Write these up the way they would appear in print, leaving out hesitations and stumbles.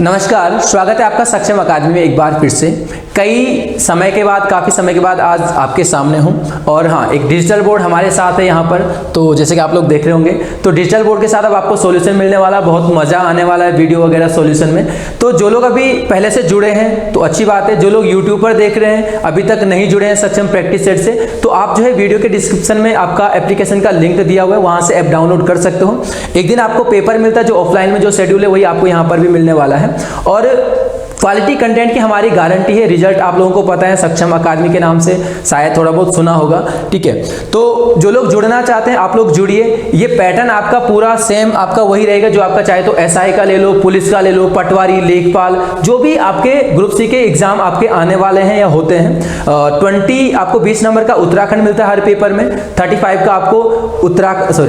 नमस्कार, स्वागत है आपका सक्षम अकादमी में एक बार फिर से। काफ़ी समय के बाद आज आपके सामने हूं। और हाँ, एक डिजिटल बोर्ड हमारे साथ है यहाँ पर। तो जैसे कि आप लोग देख रहे होंगे, तो डिजिटल बोर्ड के साथ अब आपको सॉल्यूशन मिलने वाला, बहुत मज़ा आने वाला है वीडियो वगैरह सॉल्यूशन में। तो जो लोग अभी पहले से जुड़े हैं तो अच्छी बात है। जो लोग यूट्यूब पर देख रहे हैं, अभी तक नहीं जुड़े हैं सक्षम प्रैक्टिस सेट से, तो आप जो है वीडियो के डिस्क्रिप्शन में आपका एप्लीकेशन का लिंक दिया हुआ है, वहाँ से ऐप डाउनलोड कर सकते हो। एक दिन आपको पेपर मिलता है, जो ऑफलाइन में जो शेड्यूल है वही आपको यहाँ पर भी मिलने वाला है। और क्वालिटी कंटेंट की हमारी गारंटी है। रिजल्ट आप लोगों को पता है, सक्षम अकादमी के नाम से शायद थोड़ा बहुत सुना होगा, ठीक है। तो जो लोग जुड़ना चाहते हैं आप लोग जुड़िए। ये पैटर्न आपका पूरा सेम आपका वही रहेगा, जो आपका चाहे तो एसआई का ले लो, पुलिस का ले लो, पटवारी, लेखपाल, जो भी आपके ग्रुप सी के एग्जाम आपके आने वाले हैं या होते हैं। 20 नंबर का उत्तराखंड मिलता है हर पेपर में, 35 का आपको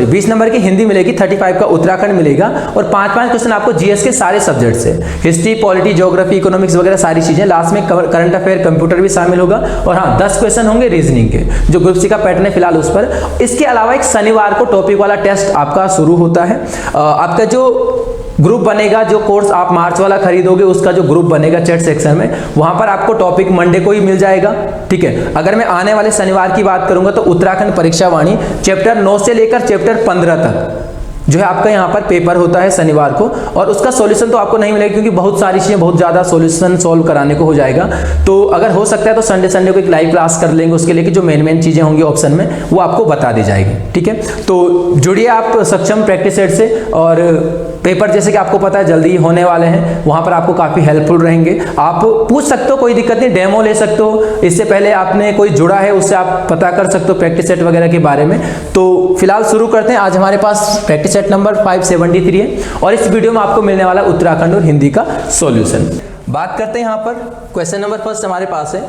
20 नंबर की हिंदी मिलेगी, 35 का उत्तराखंड मिलेगा। और 5-5 क्वेश्चन आपको जीएस के सारे सब्जेक्ट से, हिस्ट्री, पॉलिटी, ज्योग्राफी, इकोनॉमिक्स वगैरह सारी चीजें। लास्ट में करंट अफेयर, कंप्यूटर भी शामिल होगा। और हाँ, 10 क्वेश्चन होंगे रीजनिंग के, जो ग्रुप सी का पैटर्न है फिलहाल उस पर। इसके अलावा एक शनिवार को टॉपिक वाला टेस्ट आपका शुरू होता है। आपका जो ग्रुप बनेगा, जो कोर्स आप मार्च वाला खरीदोगे, उसका जो ग्रुप बनेगा चैट सेक्शन में, वहां पर आपको टॉपिक मंडे को ही मिल जाएगा, ठीक है। अगर मैं आने वाले शनिवार की बात करूंगा तो उत्तराखंड परीक्षा वाणी चैप्टर 9 से लेकर चैप्टर 15 तक जो है आपका यहाँ पर पेपर होता है शनिवार को। और उसका सॉल्यूशन तो आपको नहीं मिलेगा, क्योंकि बहुत सारी चीजें, बहुत ज्यादा सॉल्यूशन सॉल्व कराने को हो जाएगा। तो अगर हो सकता है तो संडे को एक लाइव क्लास कर लेंगे उसके लिए, कि जो मेन चीजें होंगी ऑप्शन में वो आपको बता दी जाएगी, ठीक है। तो जुड़िए आप सक्षम प्रैक्टिस सेट से। और पेपर जैसे कि आपको पता है जल्दी ही होने वाले हैं, वहां पर आपको काफी हेल्पफुल रहेंगे। आप पूछ सकते हो, कोई दिक्कत नहीं, डेमो ले सकते हो। इससे पहले आपने कोई जुड़ा है उससे आप पता कर सकते हो प्रैक्टिस सेट वगैरह के बारे में। तो फिलहाल शुरू करते हैं। आज हमारे पास प्रैक्टिस सेट नंबर 573 है और इस वीडियो में आपको मिलने वाला उत्तराखंड और हिंदी का सॉल्यूशन। बात करते हैं यहाँ पर क्वेश्चन नंबर फर्स्ट हमारे पास है,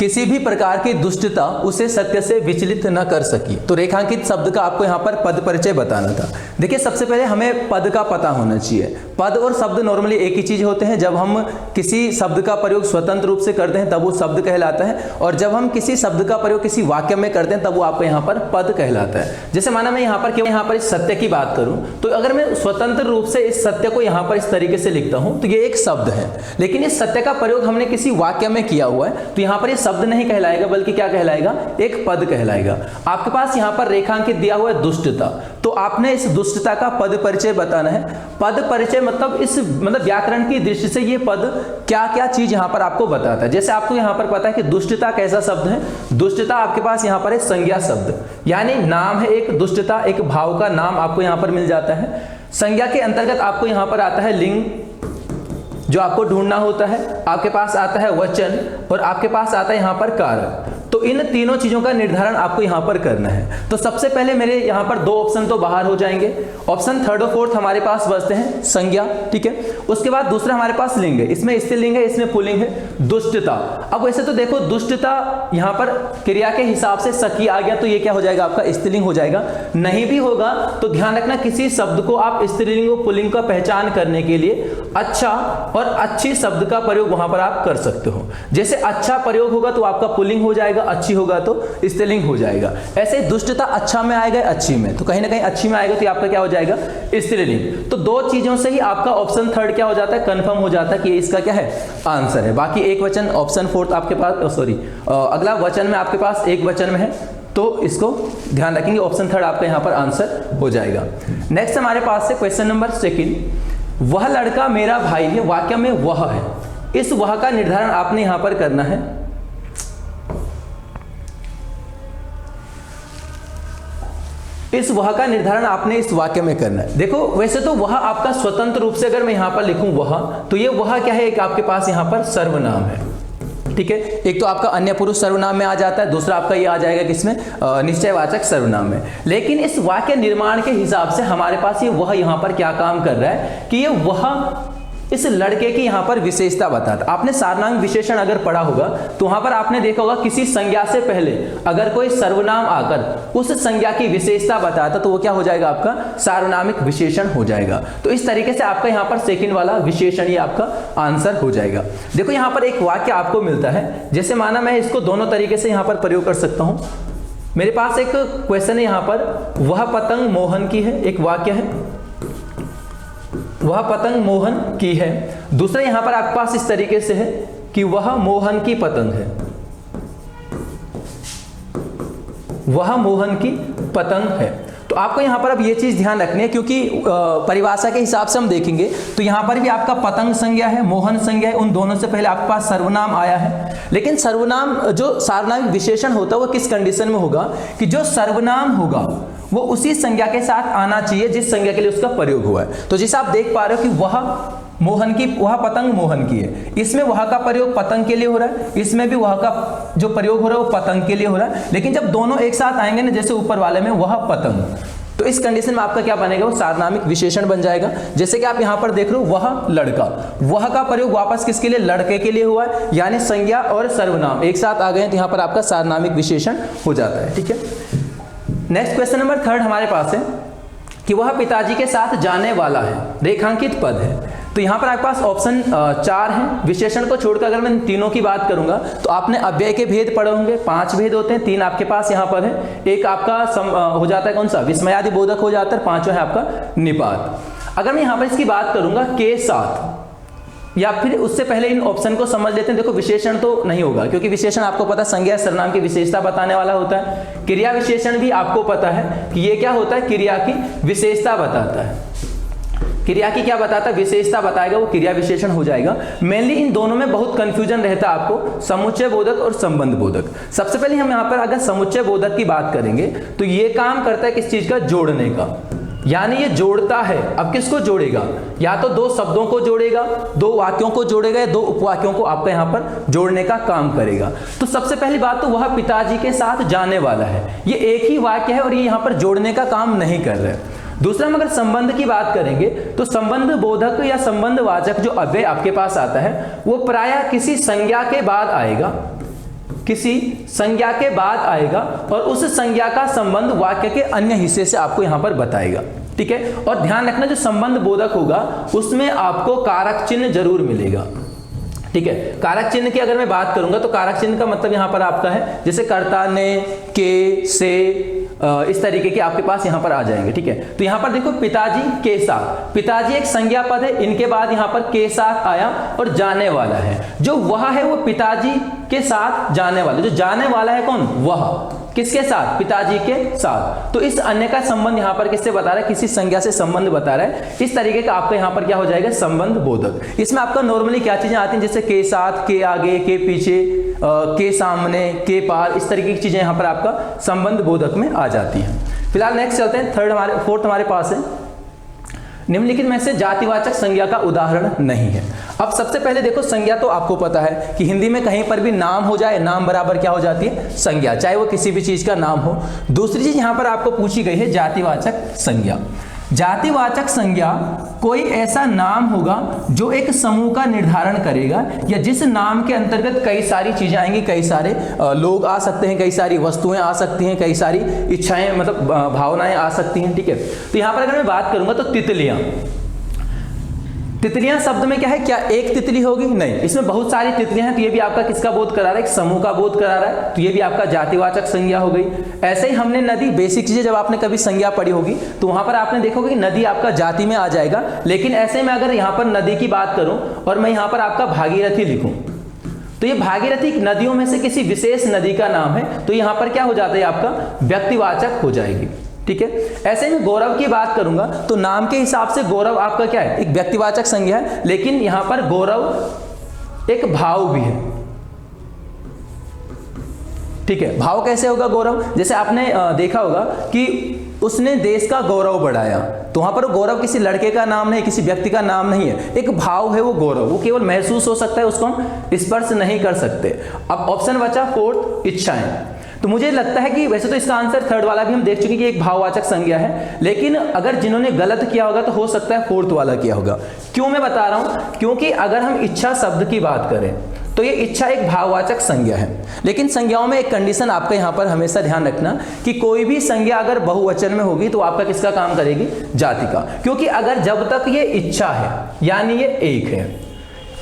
किसी भी प्रकार की दुष्टता उसे सत्य से विचलित न कर सकी। तो रेखांकित शब्द का आपको यहाँ पर पद परिचय बताना था। देखिए, सबसे पहले हमें पद का पता होना चाहिए। पद और शब्द नॉर्मली एक ही चीज होते हैं। जब हम किसी शब्द का प्रयोग स्वतंत्र रूप से करते हैं तब वो शब्द कहलाता है, और जब हम किसी शब्द का प्रयोग किसी वाक्य में करते हैं तब वो आपको यहाँ पर पद कहलाता है। जैसे माना मैं यहाँ पर इस सत्य की बात करूं, तो अगर मैं स्वतंत्र रूप से इस सत्य को यहाँ पर इस तरीके से लिखता हूं तो ये एक शब्द है। लेकिन इस सत्य का प्रयोग हमने किसी वाक्य में किया हुआ है, तो यहाँ पर शब्द नहीं कहलाएगा, बल्कि क्या कहलाएगा, एक पद कहलाएगा। आपके पास यहां पर रेखांकित दिया हुआ है दुष्टता, तो आपने इस दुष्टता का पद परिचय बताना है। पद परिचय मतलब व्याकरण की दृष्टि से ये पद क्या क्या चीज यहां पर आपको बताता है। जैसे आपको यहां पर पता है कि दुष्टता कैसा शब्द है। दुष्टता आपके पास यहां पर है संज्ञा शब्द, यानी नाम है एक। दुष्टता एक भाव का नाम आपको यहां पर मिल जाता है। संज्ञा के अंतर्गत आपको यहां पर आता है लिंग, जो आपको ढूंढना होता है। आपके पास आता है वचन, और आपके पास आता है यहां पर कारक। तो इन तीनों चीजों का निर्धारण आपको यहां पर करना है। तो सबसे पहले मेरे यहां पर 2 ऑप्शन तो बाहर हो जाएंगे। ऑप्शन 3rd और 4th हमारे पास बचते हैं संज्ञा, ठीक है। उसके बाद दूसरा हमारे पास लिंग है, इसमें स्त्रीलिंग है, इसमें पुल्लिंग है, दुष्टता। अब वैसे तो देखो, दुष्टता यहां पर क्रिया के हिसाब से सखी आ गया, तो ये क्या हो जाएगा, आपका स्त्रीलिंग हो जाएगा। नहीं भी होगा तो ध्यान रखना, किसी शब्द को आप स्त्रीलिंग और पुल्लिंग का पहचान करने के लिए अच्छा और अच्छी शब्द का प्रयोग वहां पर आप कर सकते हो। जैसे अच्छा प्रयोग होगा तो आपका पुल्लिंग हो जाएगा, अच्छी होगा तो स्त्रीलिंग हो जाएगा। ऐसे दुष्टता अच्छा में आएगा, अच्छी में, तो कहीं ना कहीं अच्छी में आएगा तो आपका क्या हो जाएगा, स्त्रीलिंग। तो 2 चीजों से ही आपका ऑप्शन 3rd क्या हो जाता है, कंफर्म हो जाता है कि इसका क्या है, आंसर है। बाकी एक वचन ऑप्शन 4th आपके पास, अगला वचन में आपके पास एक वचन में है, तो इसको ध्यान रखेंगे। ऑप्शन 3rd आपका यहां पर आंसर हो जाएगा। नेक्स्ट हमारे पास है क्वेश्चन नंबर 2, वह लड़का मेरा भाई है। वाक्य में वह है, इस वह का निर्धारण आपने यहां पर करना है। इस वह का निर्धारण आपने इस वाक्य में करना है। देखो, वैसे तो वह आपका स्वतंत्र रूप से अगर मैं यहां पर लिखूं वह, तो ये वह क्या है, एक आपके पास यहां पर सर्वनाम है, ठीक है। एक तो आपका अन्य पुरुष सर्वनाम में आ जाता है, दूसरा आपका ये आ जाएगा किसमें, निश्चयवाचक सर्वनाम में। लेकिन इस वाक्य निर्माण के हिसाब से हमारे पास ये वह यहां पर क्या काम कर रहा है, कि ये वह इस लड़के की यहां पर विशेषता बताता। आपने सारनाम विशेषण अगर पढ़ा होगा तो वहां पर आपने देखा होगा, किसी संज्ञा से पहले अगर कोई सर्वनाम आकर उस संज्ञा की विशेषता बताता तो वो क्या हो जाएगा, आपका सार्वनामिक विशेषण हो जाएगा। तो इस तरीके से आपका यहां पर सेकंड वाला विशेषण ही आपका आंसर हो जाएगा। देखो, यहां पर एक वाक्य आपको मिलता है, जैसे माना मैं इसको दोनों तरीके से यहां पर प्रयोग कर सकता हूं। मेरे पास एक क्वेश्चन है यहां पर, वह पतंग मोहन की है, एक वाक्य है। वह पतंग मोहन की है। दूसरा यहां पर आपके पास इस तरीके से है कि वह मोहन की पतंग है, वह मोहन की पतंग है। तो आपको यहां पर अब ये चीज ध्यान रखनी है, क्योंकि परिभाषा के हिसाब से हम देखेंगे तो यहां पर भी आपका पतंग संज्ञा है, मोहन संज्ञा है, उन दोनों से पहले आपके पास सर्वनाम आया है। लेकिन सर्वनाम जो सार्वनामिक विशेषण होता है वो किस कंडीशन में होगा कि जो सर्वनाम होगा वो उसी संज्ञा के साथ आना चाहिए जिस संज्ञा के लिए उसका प्रयोग हुआ है। तो जैसे आप देख पा रहे हो कि वह मोहन की, वह पतंग मोहन की है, इसमें वह का प्रयोग पतंग के लिए हो रहा है, इसमें भी वह का जो प्रयोग हो रहा है वो पतंग के लिए हो रहा है। लेकिन जब दोनों एक साथ आएंगे ना, जैसे ऊपर वाले में वह पतंग, तो इस कंडीशन में आपका क्या बनेगा, वो सार्वनामिक विशेषण बन जाएगा। जैसे कि आप यहां पर देख रहे हो वह लड़का, वह का प्रयोग वापस किसके लिए, लड़के के लिए हुआ है, यानी संज्ञा और सर्वनाम एक साथ आ गए तो यहां पर आपका सार्वनामिक विशेषण हो जाता है। ठीक है, नेक्स्ट क्वेश्चन नंबर 3 हमारे पास है कि वह पिताजी के साथ जाने वाला है, रेखांकित पद है। तो यहां पर आपके पास ऑप्शन 4 है। विशेषण को छोड़कर अगर मैं तीनों की बात करूंगा तो आपने अव्यय के भेद पढ़े होंगे, 5 भेद होते हैं, 3 आपके पास यहां पर है। एक आपका हो जाता है कौन सा, विस्मयादि बोधक हो जाता है, 5वां है आपका निपात। अगर मैं यहां पर इसकी बात करूंगा के साथ, या फिर उससे पहले इन ऑप्शन को समझ लेते हैं। देखो विशेषण तो नहीं होगा, क्योंकि विशेषण आपको पता संज्ञा सर्वनाम की विशेषता बताने वाला होता है। क्रिया विशेषण भी आपको पता है कि ये क्या होता है, क्रिया की विशेषता बताता है। क्रिया की क्या बताता है, विशेषता बताएगा, वो क्रिया विशेषण हो जाएगा। मेनली इन दोनों में बहुत कंफ्यूजन रहता है आपको, समुच्चय बोधक और संबंध बोधक। सबसे पहले हम यहाँ पर अगर समुच्चय बोधक की बात करेंगे तो ये काम करता है किस चीज का, जोड़ने का, यानी ये जोड़ता है। अब किसको जोड़ेगा, या तो 2 शब्दों को जोड़ेगा, 2 वाक्यों को जोड़ेगा, या 2 उपवाक्यों को आपका यहाँ पर जोड़ने का काम करेगा। तो सबसे पहली बात तो वह पिताजी के साथ जाने वाला है, ये एक ही वाक्य है और ये यहाँ पर जोड़ने का काम नहीं कर रहा है। दूसरा हम अगर संबंध की बात करेंगे तो संबंध बोधक या संबंध वाचक जो अव्यय आपके पास आता है वो प्रायः किसी संज्ञा के बाद आएगा, किसी संज्ञा के बाद आएगा और उस संज्ञा का संबंध वाक्य के अन्य हिस्से से आपको यहां पर बताएगा। ठीक है, और ध्यान रखना जो संबंध बोधक होगा उसमें आपको कारक चिन्ह जरूर मिलेगा। ठीक है, कारक चिन्ह की अगर मैं बात करूंगा तो कारक चिन्ह का मतलब यहां पर आपका है जैसे कर्ता, ने, के, से, इस तरीके के आपके पास यहां पर आ जाएंगे। ठीक है, तो यहां पर देखो पिताजी के साथ, पिताजी एक संज्ञा पद है, इनके बाद यहां पर के साथ आया और जाने वाला है। जो वह है वो पिताजी के साथ जाने वाला, जो जाने वाला है कौन, वह किसके साथ, पिताजी के साथ। तो इस अन्य का संबंध यहां पर किससे बता रहा है, किसी संज्ञा से संबंध बता रहा है। इस तरीके का आपका यहां पर क्या हो जाएगा, संबंध बोधक। इसमें आपका नॉर्मली क्या चीजें आती हैं, जैसे के साथ, के आगे, के पीछे, के सामने, के पार, इस तरीके की चीजें यहां पर आपका संबंध बोधक में आ जाती हैं। फिलहाल नेक्स्ट चलते हैं, फोर्थ हमारे पास है, निम्नलिखित में से जातिवाचक संज्ञा का उदाहरण नहीं है। अब सबसे पहले देखो संज्ञा तो आपको पता है कि हिंदी में कहीं पर भी नाम हो जाए, नाम बराबर क्या हो जाती है, संज्ञा, चाहे वो किसी भी चीज का नाम हो। दूसरी चीज यहां पर आपको पूछी गई है जातिवाचक संज्ञा। जातिवाचक संज्ञा कोई ऐसा नाम होगा जो एक समूह का निर्धारण करेगा, या जिस नाम के अंतर्गत कई सारी चीजें आएंगी, कई सारे लोग आ सकते हैं, कई सारी वस्तुएं आ सकती हैं, कई सारी इच्छाएं मतलब भावनाएं आ सकती हैं। ठीक है, तो यहां पर अगर मैं बात करूंगा तो तितलियां, तितलियां शब्द में क्या है, क्या एक तितली होगी, नहीं, इसमें बहुत सारी तितलियां हैं। तो ये भी आपका किसका बोध करा रहा है, एक समूह का बोध करा रहा है, तो ये भी आपका जातिवाचक संज्ञा हो गई। ऐसे ही हमने नदी, बेसिक चीजें जब आपने कभी संज्ञा पढ़ी होगी तो वहां पर आपने देखोगे कि नदी आपका जाति में आ जाएगा। लेकिन ऐसे में अगर यहां पर नदी की बात करूं और मैं यहां पर आपका भागीरथी लिखूं तो ये भागीरथी नदियों में से किसी विशेष नदी का नाम है, तो यहां पर क्या हो जाता है, आपका व्यक्तिवाचक हो जाएगी। ठीक है, ऐसे में गौरव की बात करूंगा तो नाम के हिसाब से गौरव आपका क्या है, एक व्यक्तिवाचक संज्ञा है, लेकिन यहां पर गौरव एक भाव भी है। ठीक है, भाव कैसे होगा गौरव, जैसे आपने देखा होगा कि उसने देश का गौरव बढ़ाया, तो वहां पर गौरव किसी लड़के का नाम नहीं, किसी व्यक्ति का नाम नहीं है, एक भाव है वो गौरव, वो केवल महसूस हो सकता है, उसको हम स्पर्श नहीं कर सकते। अब ऑप्शन बचा फोर्थ, इच्छाएं। तो मुझे लगता है कि वैसे तो इसका आंसर थर्ड वाला भी हम देख चुके कि एक भाववाचक संज्ञा है, लेकिन अगर जिन्होंने गलत किया होगा तो हो सकता है फोर्थ वाला किया होगा। क्यों मैं बता रहा हूं, क्योंकि अगर हम इच्छा शब्द की बात करें तो ये इच्छा एक भाववाचक संज्ञा है, लेकिन संज्ञाओं में एक कंडीशन आपका यहां पर हमेशा ध्यान रखना कि कोई भी संज्ञा अगर बहुवचन में होगी तो आपका किसका काम करेगी, जाति का। क्योंकि अगर जब तक ये इच्छा है यानी ये एक है,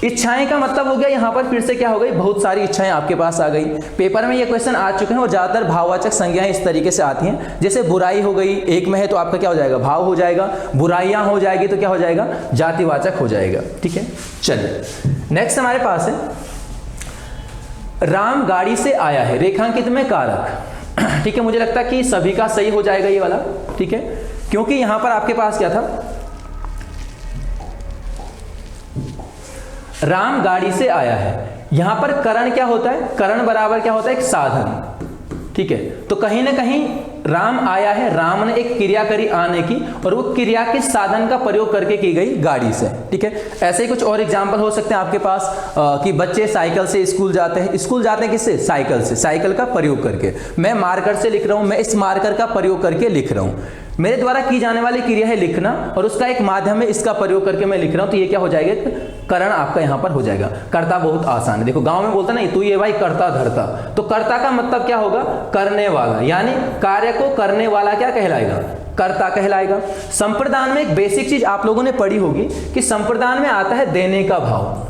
इच्छाएं का मतलब हो गया यहाँ पर फिर से क्या हो गई, बहुत सारी इच्छाएं आपके पास आ गई। पेपर में ये क्वेश्चन आ चुके हैं और ज्यादातर भाववाचक संज्ञाएं इस तरीके से आती हैं, जैसे बुराई हो गई, एक में है तो आपका क्या हो जाएगा, भाव हो जाएगा, बुराइयां हो जाएगी तो क्या हो जाएगा, जातिवाचक हो जाएगा। ठीक है, चलिए नेक्स्ट हमारे पास है राम गाड़ी से आया है, रेखांकित में कारक। ठीक है, मुझे लगता है कि सभी का सही हो जाएगा ये वाला। ठीक है, क्योंकि यहां पर आपके पास क्या था, राम गाड़ी से आया है, यहां पर करण क्या होता है, करण बराबर क्या होता है, एक साधन। ठीक है, तो कहीं ना कहीं राम आया है, राम ने एक क्रिया करी आने की, और वो क्रिया के साधन का प्रयोग करके की गई गाड़ी से। ठीक है, ऐसे ही कुछ और एग्जांपल हो सकते हैं आपके पास कि बच्चे साइकिल से स्कूल जाते हैं, स्कूल जाते हैं किससे, साइकिल से, साइकिल का प्रयोग करके। मैं मार्कर से लिख रहा हूं, मैं इस मार्कर का प्रयोग करके लिख रहा हूं, मेरे द्वारा की जाने वाली क्रिया है लिखना, और उसका एक माध्यम है इसका प्रयोग करके मैं लिख रहा हूं, तो ये क्या हो जाएगा, करण आपका यहां पर हो जाएगा। कर्ता बहुत आसान है, देखो गांव में बोलता नहीं, तू ये भाई कर्ता धरता, तो कर्ता का मतलब क्या होगा, करने वाला, यानी कार्य को करने वाला क्या कहलाएगा, कर्ता कहलाएगा। संप्रदान में एक बेसिक चीज आप लोगों ने पढ़ी होगी कि संप्रदान में आता है देने का भाव,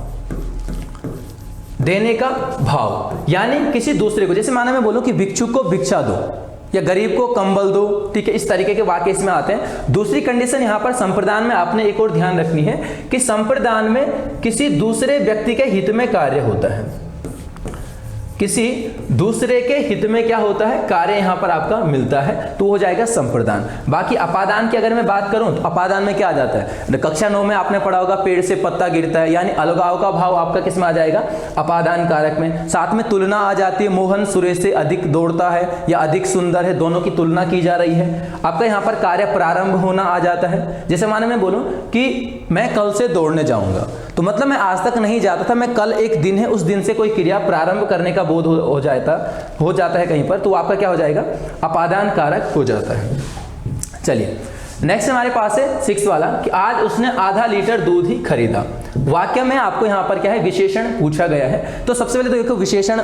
देने का भाव, यानी किसी दूसरे को, जैसे माना मैं बोलूं कि भिक्षुक को भिक्षा दो या गरीब को कंबल दो। ठीक है, इस तरीके के वाक्य इसमें आते हैं। दूसरी कंडीशन यहां पर संप्रदान में आपने एक और ध्यान रखनी है कि संप्रदान में किसी दूसरे व्यक्ति के हित में कार्य होता है, किसी दूसरे के हित में क्या होता है, कार्य यहां पर आपका मिलता है, तो हो जाएगा संप्रदान। बाकी अपादान की अगर मैं बात करूं तो अपादान में क्या आ जाता है, कक्षा 9 में आपने पढ़ा होगा पेड़ से पत्ता गिरता है, यानी अलगाव का भाव आपका किस में आ जाएगा, अपादान कारक में। साथ में तुलना आ जाती है, मोहन सुरेश से अधिक दौड़ता है या अधिक सुंदर है, दोनों की तुलना की जा रही है। आपका यहां पर कार्य प्रारंभ होना आ जाता है, जैसे माने मैं बोलूं कि मैं कल से दौड़ने जाऊंगा, तो मतलब मैं आज तक नहीं जाता था, मैं कल एक दिन है, उस दिन से कोई क्रिया प्रारंभ करने का बोध हो जाता है कहीं पर, तो आपका क्या हो जाएगा, अपादान कारक हो जाता है। चलिए नेक्स्ट हमारे पास है 6 वाला कि आज उसने आधा लीटर दूध ही खरीदा। वाक्य में आपको यहां पर क्या है, विशेषण पूछा गया है। तो सबसे पहले तो देखो विशेषण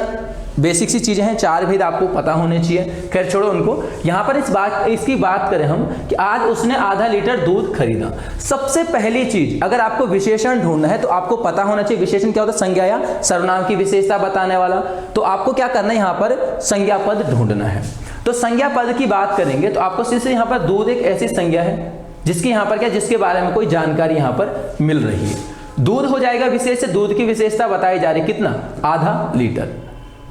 बेसिक सी चीजें हैं, 4 भेद आपको पता होने चाहिए, खैर छोड़ो उनको। यहां पर इसकी बात करें हम कि आज उसने आधा लीटर दूध खरीदा। सबसे पहली चीज, अगर आपको विशेषण ढूंढना है तो आपको पता होना चाहिए विशेषण क्या होता है, संज्ञा या सर्वनाम की विशेषता बताने वाला। तो आपको क्या करना है, यहां पर संज्ञा पद ढूंढना है। तो संज्ञा पद की बात करेंगे तो आपको सिर्फ यहां पर दूध एक ऐसी संज्ञा है जिसकी यहां पर क्या, जिसके बारे में कोई जानकारी यहां पर मिल रही है। दूध हो जाएगा विशेष से, दूध की विशेषता बताई जा रही, कितना, आधा लीटर।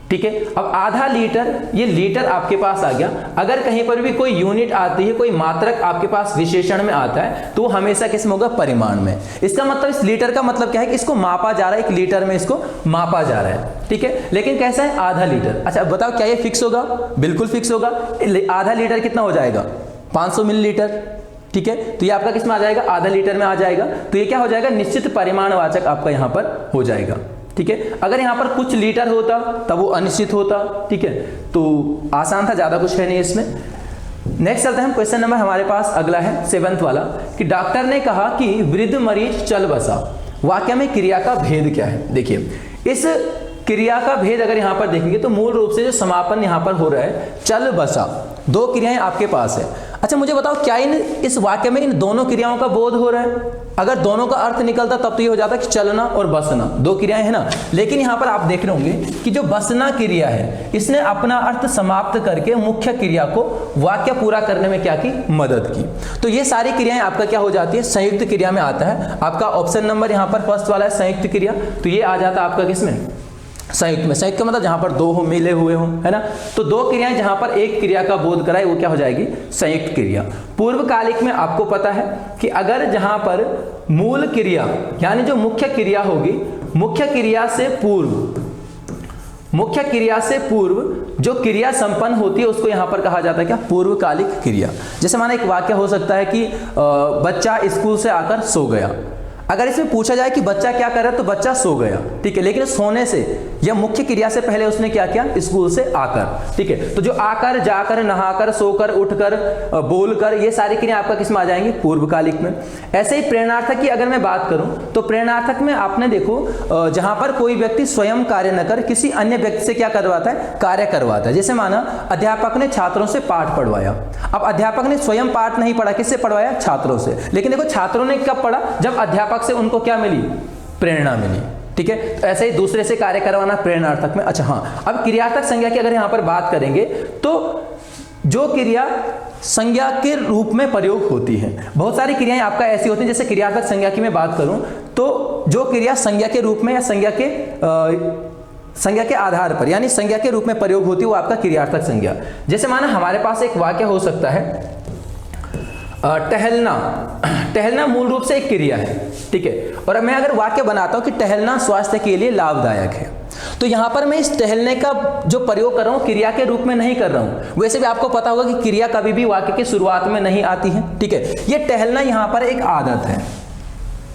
ठीक है, अब आधा लीटर, ये लीटर आपके पास आ गया। अगर कहीं पर भी कोई यूनिट आती है, कोई मात्रक आपके पास विशेषण में आता है, तो हमेशा किस में होगा, परिमाण में। इसका मतलब इस लीटर का मतलब क्या है कि इसको मापा जा रहा है, एक लीटर में इसको मापा जा रहा है। ठीक है, लेकिन कैसा है, आधा लीटर। अच्छा बताओ क्या ये फिक्स होगा, बिल्कुल फिक्स होगा। आधा लीटर कितना हो जाएगा, 500 मिलीलीटर। ठीक है, तो ये आपका किस में आ जाएगा, आधा लीटर में आ जाएगा। तो ये क्या हो जाएगा, निश्चित परिमाणवाचक आपका यहां पर हो जाएगा। ठीक है, अगर यहां पर कुछ लीटर होता तब वो अनिश्चित होता। ठीक है, तो आसान था, ज्यादा कुछ है नहीं इसमें। नेक्स्ट चलते हैं हम, क्वेश्चन नंबर हमारे पास अगला है 7th वाला कि डॉक्टर ने कहा कि वृद्ध मरीज चल बसा। वाक्य में क्रिया का भेद क्या है, देखिए इस क्रिया का भेद अगर यहां पर देखेंगे तो मूल रूप से जो समापन यहां पर हो रहा है, चल बसा, 2 क्रियाएं आपके पास है। अच्छा मुझे बताओ क्या इस वाक्य में इन दोनों क्रियाओं का बोध हो रहा है? अगर दोनों का अर्थ निकलता तब तो ये हो जाता कि चलना और बसना, 2 क्रियाएं है ना। लेकिन यहां पर आप देख रहे होंगे कि जो बसना क्रिया है, इसने अपना अर्थ समाप्त करके मुख्य क्रिया को वाक्य पूरा करने में क्या की, मदद की। तो ये सारी क्रियाएं आपका क्या हो जाती है, संयुक्त क्रिया में आता है। आपका ऑप्शन नंबर यहां पर फर्स्ट वाला है संयुक्त क्रिया, तो ये आ जाता आपका किसमें, संयुक्त में। संयुक्त का मतलब जहां पर 2 हो, मिले हुए हो, है ना। तो 2 क्रियाएं जहां पर एक क्रिया का बोध कराए वो क्या हो जाएगी, संयुक्त क्रिया। पूर्वकालिक में आपको पता है कि अगर जहां पर मूल क्रिया यानी जो मुख्य क्रिया होगी, मुख्य क्रिया से पूर्व जो क्रिया संपन्न होती है उसको यहां पर कहा जाता है क्या, पूर्वकालिक क्रिया। जैसे माना एक वाक्य हो सकता है कि बच्चा स्कूल से आकर सो गया। अगर इसमें पूछा जाए कि बच्चा क्या कर रहा है तो बच्चा सो गया, ठीक है, लेकिन सोने से या मुख्य क्रिया से पहले उसने क्या किया, स्कूल से आकर। ठीक है, तो जो आकर, जाकर, नहाकर, सोकर, उठकर, बोलकर, ये सारी क्रिया आपका किसमें आ जाएंगी, पूर्वकालिक में। ऐसे ही प्रेरणार्थक की अगर मैं बात करूं तो प्रेरणार्थक में आपने देखो जहां पर कोई व्यक्ति स्वयं कार्य न कर किसी अन्य व्यक्ति से क्या करवाता है, कार्य करवाता है। जैसे माना अध्यापक ने छात्रों से पाठ पढ़वाया। अब अध्यापक ने स्वयं पाठ नहीं पढ़ा, किससे पढ़वाया, छात्रों से। लेकिन देखो छात्रों ने कब पढ़ा, जब अध्यापक से उनको क्या मिली, प्रेरणा मिली। ठीक है। तो ऐसे ही दूसरे से कार्य करवाना प्रेरणार्थक में। अच्छा हाँ, अब क्रियार्थक संज्ञा की अगर यहां पर बात करेंगे तो जो क्रिया संज्ञा के रूप में प्रयोग होती है, बहुत सारी क्रियाएं आपका ऐसी होती हैं, जैसे क्रियार्थक संज्ञा की मैं बात करूं तो जो क्रिया संज्ञा के रूप में या संज्ञा के आधार पर यानी संज्ञा के रूप में प्रयोग होती है वो आपका क्रियार्थक संज्ञा। जैसे माना हमारे पास एक वाक्य हो सकता है टहलना। टहलना मूल रूप से एक क्रिया है, ठीक है। और मैं अगर वाक्य बनाता हूं कि टहलना स्वास्थ्य के लिए लाभदायक है, तो यहां पर मैं इस टहलने का जो प्रयोग कर रहा हूं क्रिया के रूप में नहीं कर रहा हूं। वैसे भी आपको पता होगा कि क्रिया कभी भी वाक्य की शुरुआत में नहीं आती है, ठीक है। ये टहलना यहां पर एक आदत है,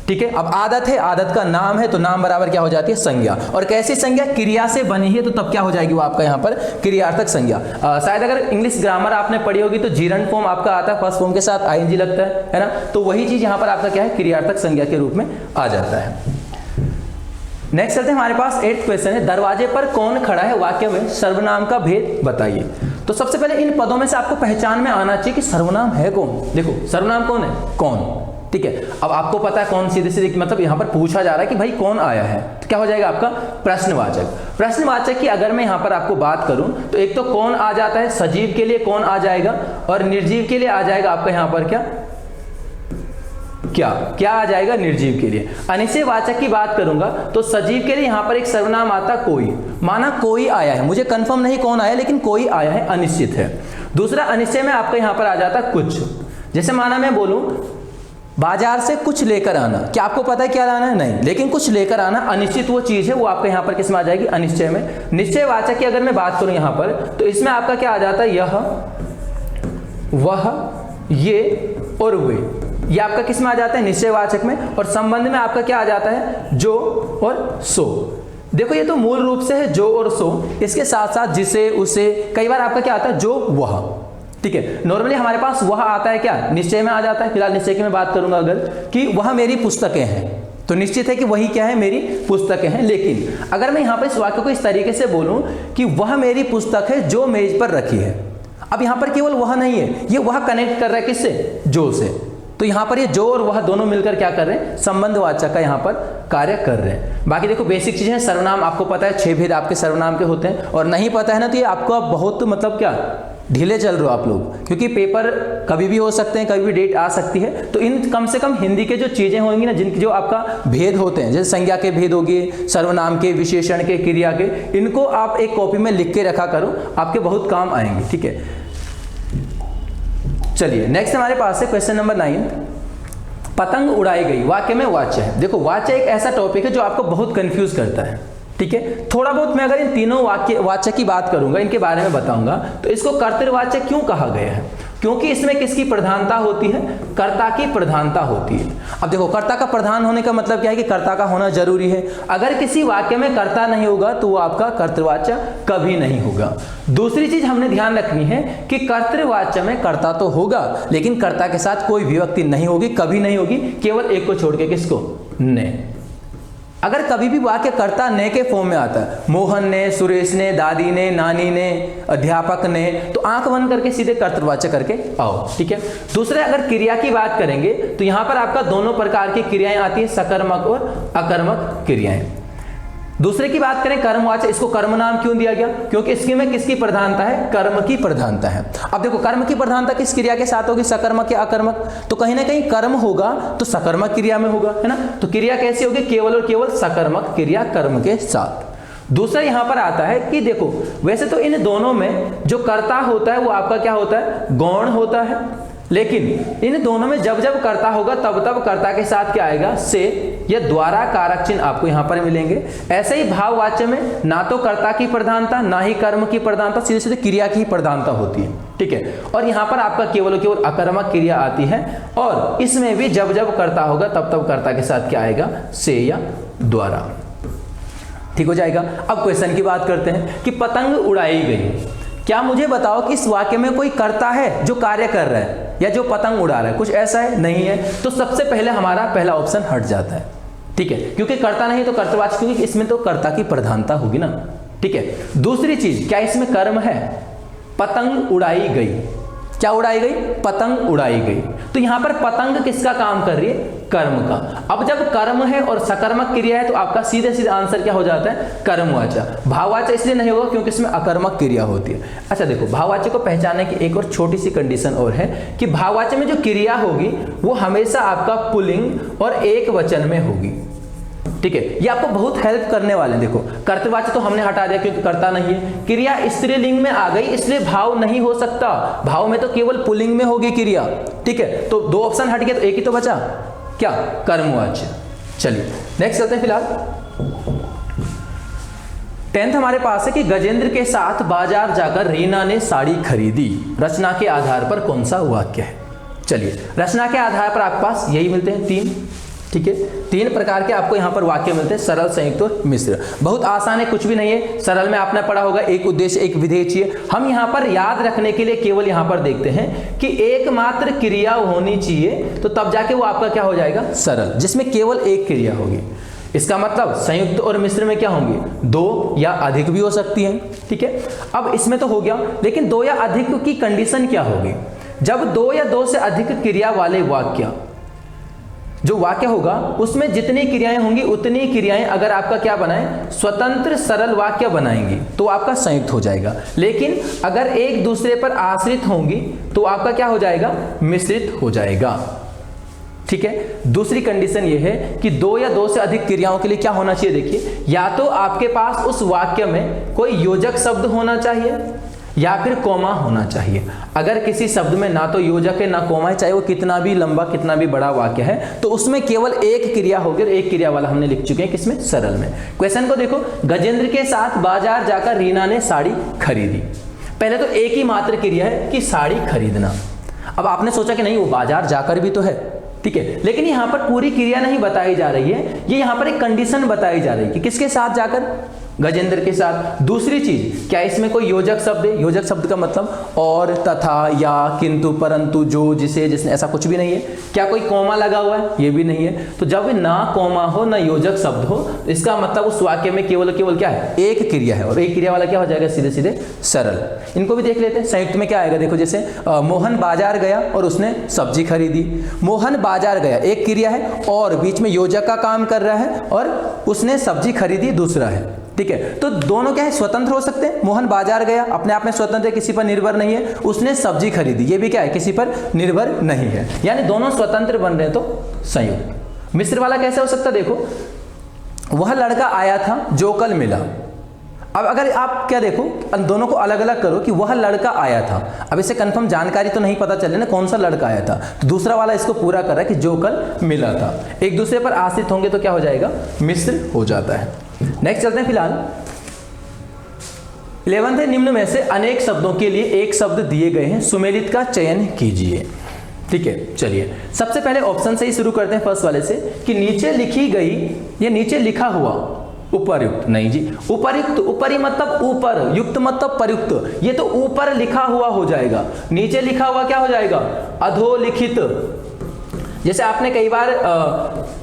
ठीक है। अब आदत है, आदत का नाम है, तो नाम बराबर क्या हो जाती है संज्ञा। और कैसी संज्ञा? क्रिया से बनी है, तो तब क्या हो जाएगी वो आपका यहाँ पर क्रियार्थक संज्ञा। शायद अगर इंग्लिश ग्रामर आपने पढ़ी होगी तो जीरंड फॉर्म आपका आता है, फर्स्ट फॉर्म के साथ आईएनजी लगता है ना। तो वही चीज यहाँ पर आपका क्या है, क्रियार्थक संज्ञा के रूप में आ जाता है। नेक्स्ट चलते हैं, हमारे पास 8th क्वेश्चन है, दरवाजे पर कौन खड़ा है वाक्य में सर्वनाम का भेद बताइए। तो सबसे पहले इन पदों में से आपको पहचान में आना चाहिए कि सर्वनाम है कौन। देखो सर्वनाम कौन है, कौन, ठीक है। अब आपको पता है कौन, सीधे सीधे मतलब यहां पर पूछा जा रहा है कि भाई कौन आया है, तो क्या हो जाएगा आपका प्रश्नवाचक। प्रश्नवाचक की अगर मैं यहां पर आपको बात करूं तो एक तो कौन आ जाता है, सजीव के लिए कौन आ जाएगा और निर्जीव के लिए आ जाएगा आपका यहां पर क्या आ जाएगा, निर्जीव के लिए। अनिश्चयवाचक की बात करूंगा तो सजीव के लिए यहां पर एक सर्वनाम आता कोई। माना कोई आया है, मुझे कंफर्म नहीं कौन आया लेकिन कोई आया है, अनिश्चित है। दूसरा अनिश्चय में आपका यहां पर आ जाता कुछ। जैसे माना मैं बोलूं बाजार से कुछ लेकर आना, क्या आपको पता है क्या लाना है? नहीं, लेकिन कुछ लेकर आना अनिश्चित वो चीज है, वो आपका यहां पर किस में आ जाएगी, अनिश्चय में। निश्चयवाचक की अगर मैं बात करूं यहां पर तो इसमें आपका क्या आ जाता है, यह, वह, ये और वे, ये आपका किस में आ जाता है, निश्चयवाचक में। और संबंध में आपका क्या आ जाता है, जो और सो। देखो ये तो मूल रूप से है जो और सो, इसके साथ साथ जिसे, उसे, कई बार आपका क्या आता है, जो, वह, ठीक है। नॉर्मली हमारे पास वह आता है क्या, निश्चय में आ जाता है। फिलहाल निश्चय की मैं बात करूंगा अगर कि वह मेरी पुस्तकें हैं, तो निश्चित है कि वही क्या है, मेरी पुस्तकें हैं। लेकिन अगर मैं यहां पर इस वाक्य को इस तरीके से बोलूं कि वह मेरी पुस्तक है जो मेज पर रखी है, अब यहां पर केवल वह नहीं है, ये वह कनेक्ट कर रहा है किससे, जो से। तो यहां पर ये जो और वह दोनों मिलकर क्या कर रहे हैं, संबंधवाचक का यहां पर कार्य कर रहे हैं। बाकी देखो बेसिक चीजें, सर्वनाम आपको पता है 6 भेद आपके सर्वनाम के होते हैं, और नहीं पता है ना तो ये आपको बहुत मतलब क्या ढीले चल रहे हो आप लोग, क्योंकि पेपर कभी भी हो सकते हैं, कभी भी डेट आ सकती है। तो इन कम से कम हिंदी के जो चीजें होंगी ना, जिनकी जो आपका भेद होते हैं, जैसे संज्ञा के भेद होगी, सर्वनाम के, विशेषण के, क्रिया के, इनको आप एक कॉपी में लिख के रखा करो, आपके बहुत काम आएंगे, ठीक है। चलिए नेक्स्ट हमारे पास है क्वेश्चन नंबर 9, पतंग उड़ाई गई वाक्य में वाच्य है। देखो वाच्य एक ऐसा टॉपिक है जो आपको बहुत कंफ्यूज करता है, ठीक है। थोड़ा बहुत मैं अगर इन तीनों वाच्य की बात करूंगा, इनके बारे में बताऊंगा, तो इसको कर्तृवाच्य क्यों कहा गया है, क्योंकि इसमें किसकी प्रधानता होती है, कर्ता की प्रधानता होती है। अब देखो कर्ता का प्रधान होने का मतलब क्या है कि कर्ता का होना जरूरी है। अगर किसी वाक्य में कर्ता नहीं होगा तो वो आपका कर्तृवाच्य कभी नहीं होगा। दूसरी चीज हमने ध्यान रखनी है कि कर्तृवाच्य में कर्ता तो होगा, लेकिन कर्ता के साथ कोई विभक्ति नहीं होगी, कभी नहीं होगी, केवल एक को छोड़ के, किसको, ने। अगर कभी भी वाक्य कर्ता ने के फॉर्म में आता है, मोहन ने, सुरेश ने, दादी ने, नानी ने, अध्यापक ने, तो आंख बंद करके सीधे कर्तृवाच्य करके आओ, ठीक है। दूसरे अगर क्रिया की बात करेंगे तो यहां पर आपका दोनों प्रकार की क्रियाएं आती हैं, सकर्मक और अकर्मक क्रियाएं। दूसरे की बात करें कर्मवाच्य, इसको कर्म नाम क्यों दिया गया, क्योंकि इसकी में किसकी प्रधानता है, कर्म की प्रधानता है। अब देखो कर्म की प्रधानता किस क्रिया के साथ होगी, सकर्मक या अकर्मक, तो कहीं ना कहीं कर्म होगा तो सकर्मक क्रिया में होगा, है ना। तो क्रिया कैसी होगी, केवल और केवल सकर्मक क्रिया कर्म के साथ। दूसरा यहां पर आता है कि देखो वैसे तो इन दोनों में जो कर्ता होता है वो आपका क्या होता है, गौण होता है, लेकिन इन दोनों में जब जब कर्ता होगा तब तब कर्ता के साथ क्या आएगा, से या द्वारा कारक चिन्ह आपको यहां पर मिलेंगे। ऐसे ही भाववाच्य में ना तो कर्ता की प्रधानता ना ही कर्म की प्रधानता, सीधे सीधे क्रिया की प्रधानता होती है, ठीक है। और यहां पर आपका केवल केवल अकर्मक क्रिया आती है, और इसमें भी जब जब कर्ता होगा तब तब कर्ता के साथ क्या आएगा, से या द्वारा, ठीक हो जाएगा। अब क्वेश्चन की बात करते हैं कि पतंग उड़ाई गई। क्या मुझे बताओ कि इस वाक्य में कोई कर्ता है जो कार्य कर रहा है या जो पतंग उड़ा रहा है, कुछ ऐसा है, नहीं है। तो सबसे पहले हमारा पहला ऑप्शन हट जाता है, ठीक है, क्योंकि कर्ता नहीं तो कर्तवाच्य, क्योंकि इसमें तो कर्ता की प्रधानता होगी ना, ठीक है। दूसरी चीज, क्या इसमें कर्म है, पतंग उड़ाई गई, क्या उड़ाई गई, पतंग उड़ाई गई। तो यहां पर पतंग किसका काम कर रही है, कर्म का। अब जब कर्म है और सकर्मक क्रिया है तो आपका सीधे सीधे आंसर क्या हो जाता है, कर्मवाचक। भाववाचक इसलिए नहीं होगा क्योंकि इसमें अकर्मक क्रिया होती है। अच्छा देखो, भाववाचक को पहचानने की एक और छोटी सी कंडीशन और है कि भाववाचक में जो क्रिया होगी वो हमेशा आपका पुल्लिंग और एक वचन में होगी। ठीक है, ये आपको बहुत हेल्प करने वाले हैं। देखो, कर्तवाचक तो हमने हटा दिया क्योंकि कर्ता नहीं है, क्रिया स्त्रीलिंग में आ गई इसलिए भाव नहीं हो सकता, भाव में तो केवल पुल्लिंग में होगी क्रिया। ठीक है, तो दो ऑप्शन हट गए तो एक ही तो बचा, क्या, कर्मवाचक। चलिए नेक्स्ट चलते हैं। फिलहाल 10th हमारे पास है कि गजेंद्र के साथ बाजार जाकर रीना ने साड़ी खरीदी, रचना के आधार पर कौन सा वाक्य है। चलिए, रचना के आधार पर आपके पास यही मिलते हैं 3। ठीक है, 3 प्रकार के आपको यहाँ पर वाक्य मिलते हैं, सरल, संयुक्त और मिश्र। बहुत आसान है, कुछ भी नहीं है। सरल में आपने पढ़ा होगा एक उद्देश्य एक विधेय चाहिए। हम यहाँ पर याद रखने के लिए केवल यहाँ पर देखते हैं कि एकमात्र क्रिया होनी चाहिए, तो तब जाके वो आपका क्या हो जाएगा, सरल, जिसमें केवल एक क्रिया होगी। इसका मतलब संयुक्त और मिश्र में क्या होंगे, 2 या अधिक भी हो सकती हैं। ठीक है, अब इसमें तो हो गया, लेकिन 2 या अधिक की कंडीशन क्या होगी। जब 2 या 2 से अधिक क्रिया वाले वाक्य, जो वाक्य होगा उसमें जितनी क्रियाएं होंगी उतनी क्रियाएं अगर आपका क्या बनाए, स्वतंत्र सरल वाक्य बनाएंगी तो आपका संयुक्त हो जाएगा। लेकिन अगर एक दूसरे पर आश्रित होंगी तो आपका क्या हो जाएगा, मिश्रित हो जाएगा। ठीक है, दूसरी कंडीशन ये है कि 2 या 2 से अधिक क्रियाओं के लिए क्या होना चाहिए। देखिए, या तो आपके पास उस वाक्य में कोई योजक शब्द होना चाहिए या फिर कोमा होना चाहिए। अगर किसी शब्द में ना तो योजक है ना कोमा है, चाहे वो कितना भी लंबा कितना भी बड़ा वाक्य है, तो उसमें केवल एक क्रिया होगी और एक क्रिया वाला हमने लिख चुके हैं किसमें, सरल में। क्वेश्चन को देखो, गजेंद्र के साथ बाजार जाकर रीना ने साड़ी खरीदी। पहले तो एक ही मात्र क्रिया है कि साड़ी खरीदना। अब आपने सोचा कि नहीं वो बाजार जाकर भी तो है, ठीक है, लेकिन यहाँ पर पूरी क्रिया नहीं बताई जा रही है, ये यहाँ पर एक कंडीशन बताई जा रही है कि किसके साथ जाकर, गजेंद्र के साथ। दूसरी चीज, क्या इसमें कोई योजक शब्द है। योजक शब्द का मतलब और, तथा, या, किंतु, परंतु, जो, जिसे, जिसने, ऐसा कुछ भी नहीं है। क्या कोई कोमा लगा हुआ है, ये भी नहीं है। तो जब ना कोमा हो ना योजक शब्द हो, इसका मतलब उस वाक्य में केवल केवल क्या है, एक क्रिया है, और एक क्रिया वाला क्या हो जाएगा, सीधे सीधे सरल। इनको भी देख लेते हैं। संयुक्त में क्या आएगा, देखो, जैसे मोहन बाजार गया और उसने सब्जी खरीदी। मोहन बाजार गया एक क्रिया है और बीच में योजक का काम कर रहा है, और उसने सब्जी खरीदी दूसरा है। ठीक है, तो दोनों क्या है, स्वतंत्र हो सकते हैं। मोहन बाजार गया अपने आप में स्वतंत्र है, किसी पर निर्भर नहीं है। उसने सब्जी खरीदी, ये भी क्या है, किसी पर निर्भर नहीं है, यानी दोनों स्वतंत्र बन रहे हैं, तो संयुक्त। मिश्र वाला कैसे हो सकता है, देखो, वह लड़का आया था जो कल मिला। अब अगर आप क्या देखो, दोनों को अलग अलग करो कि वह लड़का आया था। अब इसे कंफर्म जानकारी तो नहीं पता चले ना कौन सा लड़का आया था, तो दूसरा वाला इसको पूरा कर रहा है कि जो कल मिला था। एक दूसरे पर आश्रित होंगे तो क्या हो जाएगा, मिश्र हो जाता है। नेक्स्ट चलते हैं। फिलहाल 11th है, निम्न में से अनेक शब्दों के लिए एक शब्द दिए गए हैं, सुमेलित का चयन कीजिए। ठीक है, चलिए सबसे पहले ऑप्शन से ही शुरू करते हैं, फर्स्ट वाले से, कि नीचे लिखी गई, ये नीचे लिखा हुआ, उपरयुक्त नहीं जी, उपरयुक्त, ऊपरी मतलब ऊपर, युक्त मतलब प्रयुक्त, ये तो ऊपर लिखा हुआ हो जाएगा। नीचे लिखा हुआ क्या हो जाएगा, अधोलिखित। जैसे आपने कई बार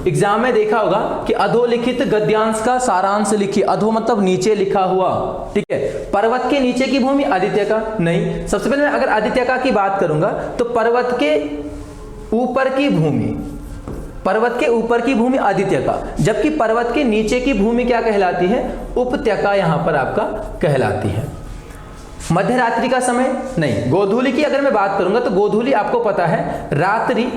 एग्जाम में देखा होगा कि अधोलिखित गद्यांश का सारांश लिखिए। अधो मतलब नीचे लिखा हुआ। ठीक है, पर्वत के नीचे की भूमि आदित्य का नहीं। सबसे पहले मैं अगर आदित्य का की बात करूंगा तो पर्वत के ऊपर की भूमि, पर्वत के ऊपर की भूमि आदित्य का, जबकि पर्वत के नीचे की भूमि क्या कहलाती है, उपत्यका यहां पर आपका कहलाती है। मध्य रात्रि का समय नहीं। गोधूली की अगर मैं बात करूंगा तो गोधूली आपको पता है रात्रि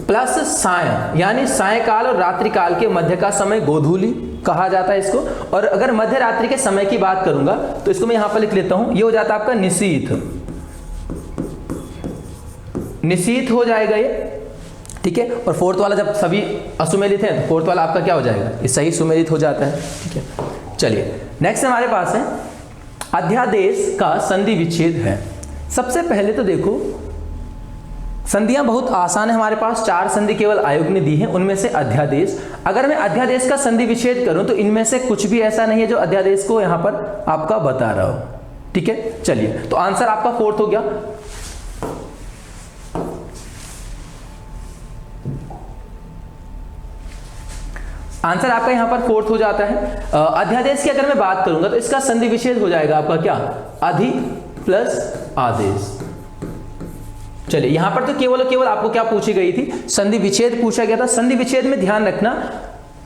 प्लस साय, यानी सायकाल और रात्रि काल के मध्य का समय गोधूली कहा जाता है इसको। और अगर मध्य रात्रि के समय की बात करूंगा तो इसको मैं यहां पर लिख लेता हूं, ये हो जाता है आपका निशीथ, निशीथ हो जाएगा ये। ठीक है, और फोर्थ वाला जब सभी असुमेलित हैं तो फोर्थ वाला आपका क्या हो जाएगा, ये सही सुमेलित हो जाता है। ठीक है, चलिए नेक्स्ट हमारे पास है अध्यादेश का संधि विच्छेद है। सबसे पहले तो देखो, संधियां बहुत आसान है, हमारे पास 4 संधि केवल आयोग ने दी है, उनमें से अध्यादेश। अगर मैं अध्यादेश का संधि विच्छेद करूं तो इनमें से कुछ भी ऐसा नहीं है जो अध्यादेश को यहां पर आपका बता रहा हो। ठीक है, चलिए तो आंसर आपका फोर्थ हो गया। आंसर आपका यहां पर फोर्थ हो जाता है। अध्यादेश की अगर मैं बात करूंगा तो इसका संधि विच्छेद हो जाएगा आपका क्या, अधि प्लस आदेश। चलिए यहां पर तो केवल केवल आपको क्या पूछी गई थी, संधि विच्छेद पूछा गया था। संधि विच्छेद में ध्यान रखना